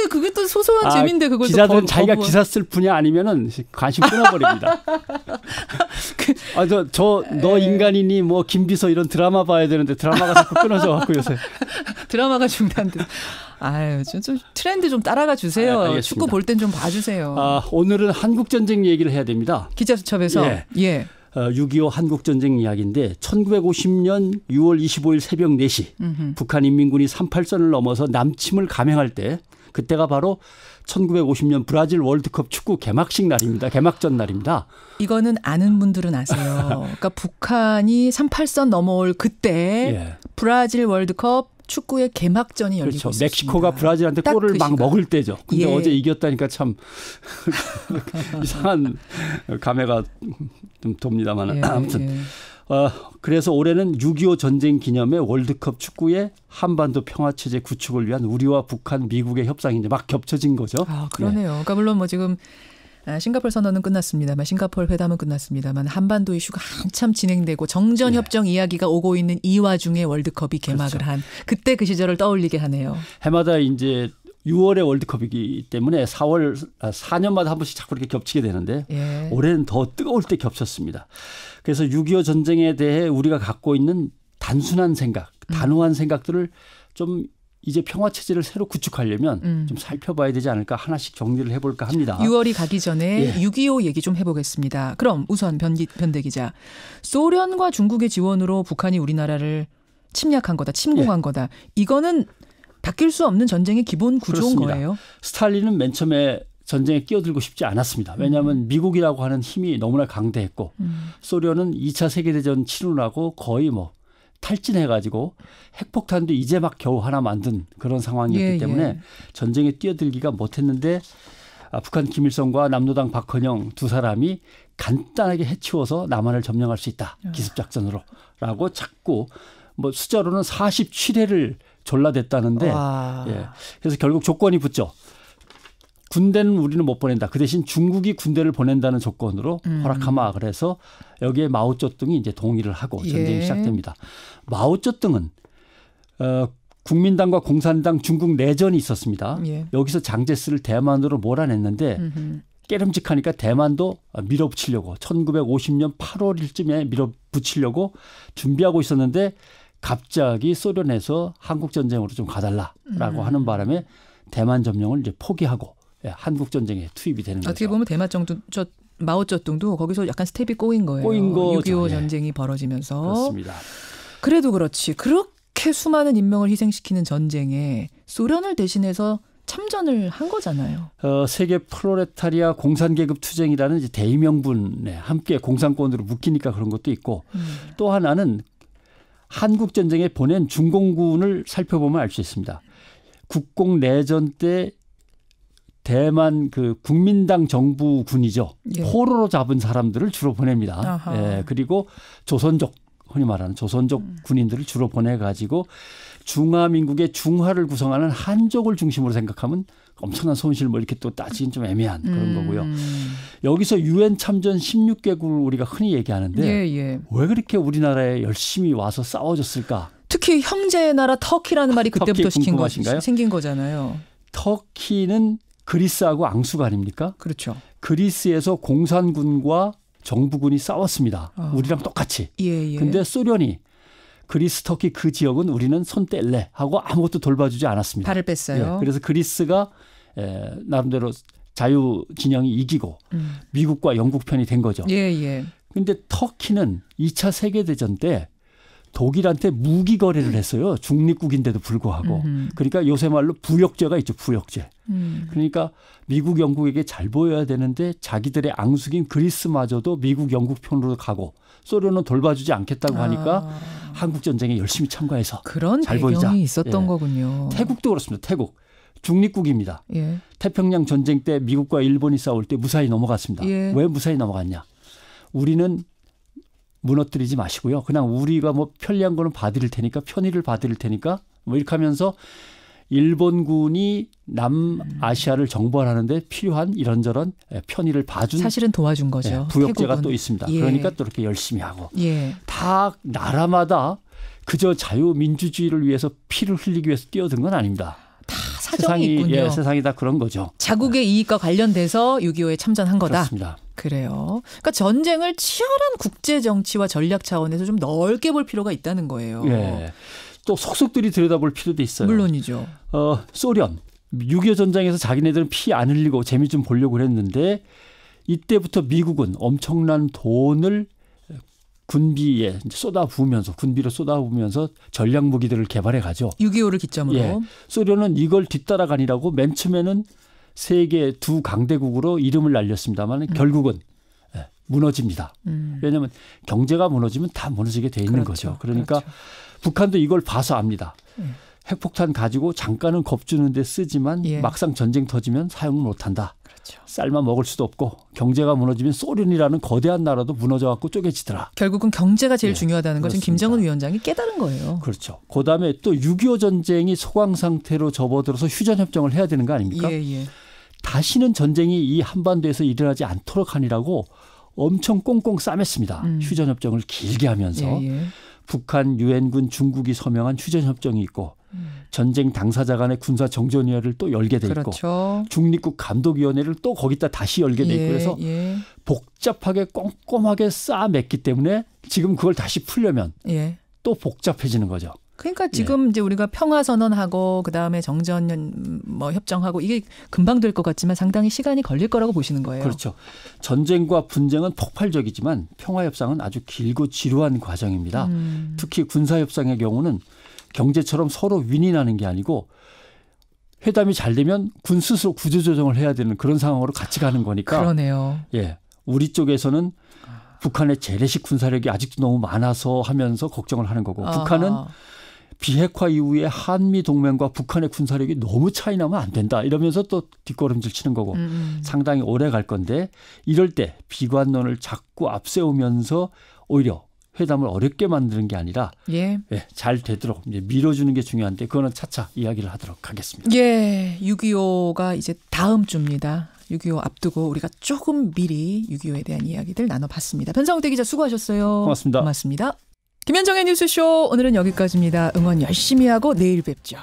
그게 또 소소한 재미인데 그걸 기자들은 자기가 기사 쓸 분야 아니면은 관심 끊어버립니다. 너 인간이니 뭐 김비서 이런 드라마 봐야 되는데 드라마가 자꾸 끊어져 갖고 요새. 드라마가 중단돼. 좀 트렌드 좀 따라가 주세요. 축구 볼 땐 좀 봐주세요. 오늘은 한국전쟁 얘기를 해야 됩니다. 기자수첩에서. 예. 6.25 한국전쟁 이야기인데 1950년 6월 25일 새벽 4시 북한 인민군이 38선을 넘어서 남침을 감행할 때, 그때가 바로 1950년 브라질 월드컵 축구 개막식 날입니다. 개막전 날입니다. 이거는 아는 분들은 아세요. 그러니까 북한이 38선 넘어올 그때 브라질 월드컵 축구의 개막전이 열리고 있습니다. 멕시코가 브라질한테 골을 막 먹을 때죠. 근데 어제 이겼다니까 참 이상한 감회가 좀 돕니다만 아무튼 그래서 올해는 6.25 전쟁 기념의 월드컵 축구의 한반도 평화체제 구축을 위한 우리와 북한, 미국의 협상이 이제 막 겹쳐진 거죠. 그러네요. 그러니까 물론 지금 싱가포르 선언은 끝났습니다만, 싱가포르 회담은 끝났습니다만, 한반도 이슈가 한참 진행되고 정전협정 이야기가 오고 있는 이 와중에 월드컵이 개막을 한, 그때 그 시절을 떠올리게 하네요. 해마다 이제 6월에 월드컵이기 때문에 4년마다 한 번씩 자꾸 이렇게 겹치게 되는데 올해는 더 뜨거울 때 겹쳤습니다. 그래서 6.25 전쟁에 대해 우리가 갖고 있는 단순한 생각, 단호한 생각들을 좀 이제 평화체제를 새로 구축하려면 좀 살펴봐야 되지 않을까, 하나씩 정리를 해볼까 합니다. 6월이 가기 전에 6.25 얘기 좀 해보겠습니다. 그럼 우선 변대 기자, 소련과 중국의 지원으로 북한이 우리나라를 침략한 거다, 침공한 거다. 이거는 바뀔 수 없는 전쟁의 기본 구조인 그렇습니다. 거예요. 스탈린은 맨 처음에 전쟁에 끼어들고 싶지 않았습니다. 왜냐하면 미국이라고 하는 힘이 너무나 강대했고 소련은 2차 세계대전 치르라고 거의 탈진해가지고 핵폭탄도 이제 막 겨우 하나 만든 그런 상황이었기 때문에 전쟁에 뛰어들기가 못했는데 북한 김일성과 남노당 박헌영 두 사람이 간단하게 해치워서 남한을 점령할 수 있다. 기습작전으로 라고 자꾸 숫자로는 47회를 졸라댔다는데 그래서 결국 조건이 붙죠. 군대는 우리는 못 보낸다. 그 대신 중국이 군대를 보낸다는 조건으로 허락하마. 그래서 여기에 마오쩌둥이 이제 동의를 하고 전쟁이 시작됩니다. 마오쩌둥은 국민당과 공산당 중국 내전이 있었습니다. 여기서 장제스를 대만으로 몰아냈는데 깨름직하니까 대만도 밀어붙이려고 1950년 8월쯤에 밀어붙이려고 준비하고 있었는데 갑자기 소련에서 한국전쟁으로 좀 가달라라고 하는 바람에 대만 점령을 이제 포기하고 한국 전쟁에 투입이 되는 거죠. 어떻게 보면 마오쩌둥도 거기서 약간 스텝이 꼬인 거예요. 6.25 전쟁이 벌어지면서. 그렇습니다. 그래도 그렇지. 그렇게 수많은 인명을 희생시키는 전쟁에 소련을 대신해서 참전을 한 거잖아요. 세계 프로레타리아 공산계급 투쟁이라는 이제 대의명분에 함께 공산권으로 묶이니까 그런 것도 있고 또 하나는 한국 전쟁에 보낸 중공군을 살펴보면 알 수 있습니다. 국공 내전 때 대만 국민당 정부군이죠. 포로로 잡은 사람들을 주로 보냅니다. 그리고 조선족, 흔히 말하는 조선족 군인들을 주로 보내가지고 중화민국의 중화를 구성하는 한족을 중심으로 생각하면 엄청난 손실 이렇게 또 따지긴 좀 애매한 그런 거고요. 여기서 유엔 참전 16개국을 우리가 흔히 얘기하는데 왜 그렇게 우리나라에 열심히 와서 싸워줬을까? 특히 형제 나라 터키라는 말이 그때부터 생긴 거잖아요. 터키는 그리스하고 앙수가 아닙니까? 그렇죠. 그리스에서 공산군과 정부군이 싸웠습니다. 우리랑 똑같이. 근데 소련이 그리스, 터키 그 지역은 우리는 손 뗄래 하고 아무것도 돌봐주지 않았습니다. 발을 뺐어요. 그래서 그리스가 나름대로 자유 진영이 이기고 미국과 영국 편이 된 거죠. 그런데 터키는 2차 세계대전 때 독일한테 무기 거래를 했어요. 중립국인데도 불구하고. 그러니까 요새 말로 부역죄가 있죠. 부역죄. 그러니까 미국, 영국에게 잘 보여야 되는데 자기들의 앙숙인 그리스마저도 미국, 영국 편으로 가고 소련은 돌봐주지 않겠다고 하니까 한국전쟁에 열심히 참가해서 그런 잘 배경이 보이자. 있었던 거군요. 태국도 그렇습니다. 태국. 중립국입니다. 태평양 전쟁 때 미국과 일본이 싸울 때 무사히 넘어갔습니다. 왜 무사히 넘어갔냐. 우리는 무너뜨리지 마시고요. 그냥 우리가 뭐 편리한 거는 봐드릴 테니까 편의를 봐드릴 테니까 뭐 이렇게 하면서 일본군이 남아시아를 정벌하는데 필요한 이런저런 편의를 봐준 사실은 도와준 거죠. 부역죄가 태국은. 또 있습니다. 그러니까 또 이렇게 열심히 하고 다 나라마다 그저 자유민주주의를 위해서 피를 흘리기 위해서 뛰어든 건 아닙니다. 다 사정이 있군요. 세상이 다 그런 거죠. 자국의 이익과 관련돼서 6.25에 참전한 거다. 그렇습니다. 그래요. 그러니까 전쟁을 치열한 국제 정치와 전략 차원에서 좀 넓게 볼 필요가 있다는 거예요. 또 속속들이 들여다볼 필요도 있어요. 물론이죠. 소련 6.25 전쟁에서 자기네들은 피 안 흘리고 재미 좀 보려고 했는데 이때부터 미국은 엄청난 돈을 군비에 군비로 쏟아부으면서 전략 무기들을 개발해 가죠. 6.25를 기점으로. 소련은 이걸 뒤따라가니라고 맨 처음에는 세계 두 강대국으로 이름을 날렸습니다만 결국은 무너집니다. 왜냐하면 경제가 무너지면 다 무너지게 돼 있는 거죠. 그러니까 북한도 이걸 봐서 압니다. 핵폭탄 가지고 잠깐은 겁주는 데 쓰지만 막상 전쟁 터지면 사용을 못한다. 쌀만 먹을 수도 없고 경제가 무너지면 소련이라는 거대한 나라도 무너져갖고 쪼개지더라. 결국은 경제가 제일 중요하다는 걸 지금 김정은 위원장이 깨달은 거예요. 그렇죠. 그다음에 또 6.25 전쟁이 소강 상태로 접어들어서 휴전협정을 해야 되는 거 아닙니까? 다시는 전쟁이 이 한반도에서 일어나지 않도록 하니라고 엄청 꽁꽁 싸맸습니다. 휴전협정을 길게 하면서. 북한, 유엔군, 중국이 서명한 휴전협정이 있고 전쟁 당사자 간의 군사정전위원회를 또 열게 돼 있고 중립국 감독위원회를 또 거기다 다시 열게 돼 있고 그래서 복잡하게 꼼꼼하게 싸맸기 때문에 지금 그걸 다시 풀려면 또 복잡해지는 거죠. 그러니까 지금 이제 우리가 평화선언하고 그다음에 정전 뭐 협정하고 이게 금방 될 것 같지만 상당히 시간이 걸릴 거라고 보시는 거예요. 그렇죠. 전쟁과 분쟁은 폭발적이지만 평화협상은 아주 길고 지루한 과정입니다. 특히 군사협상의 경우는 경제처럼 서로 윈윈하는 게 아니고 회담이 잘 되면 군 스스로 구조조정을 해야 되는 그런 상황으로 같이 가는 거니까. 그러네요. 우리 쪽에서는 북한의 재래식 군사력이 아직도 너무 많아서 하면서 걱정을 하는 거고 북한은 비핵화 이후에 한미 동맹과 북한의 군사력이 너무 차이 나면 안 된다 이러면서 또 뒷걸음질 치는 거고 상당히 오래 갈 건데 이럴 때 비관론을 자꾸 앞세우면서 오히려 회담을 어렵게 만드는 게 아니라 잘 되도록 이제 밀어주는 게 중요한데 그거는 차차 이야기를 하도록 하겠습니다. 6.25가 이제 다음 주입니다. 6.25 앞두고 우리가 조금 미리 6.25에 대한 이야기들 나눠봤습니다. 변상욱 기자 수고하셨어요. 고맙습니다. 김현정의 뉴스쇼 오늘은 여기까지입니다. 응원 열심히 하고 내일 뵙죠.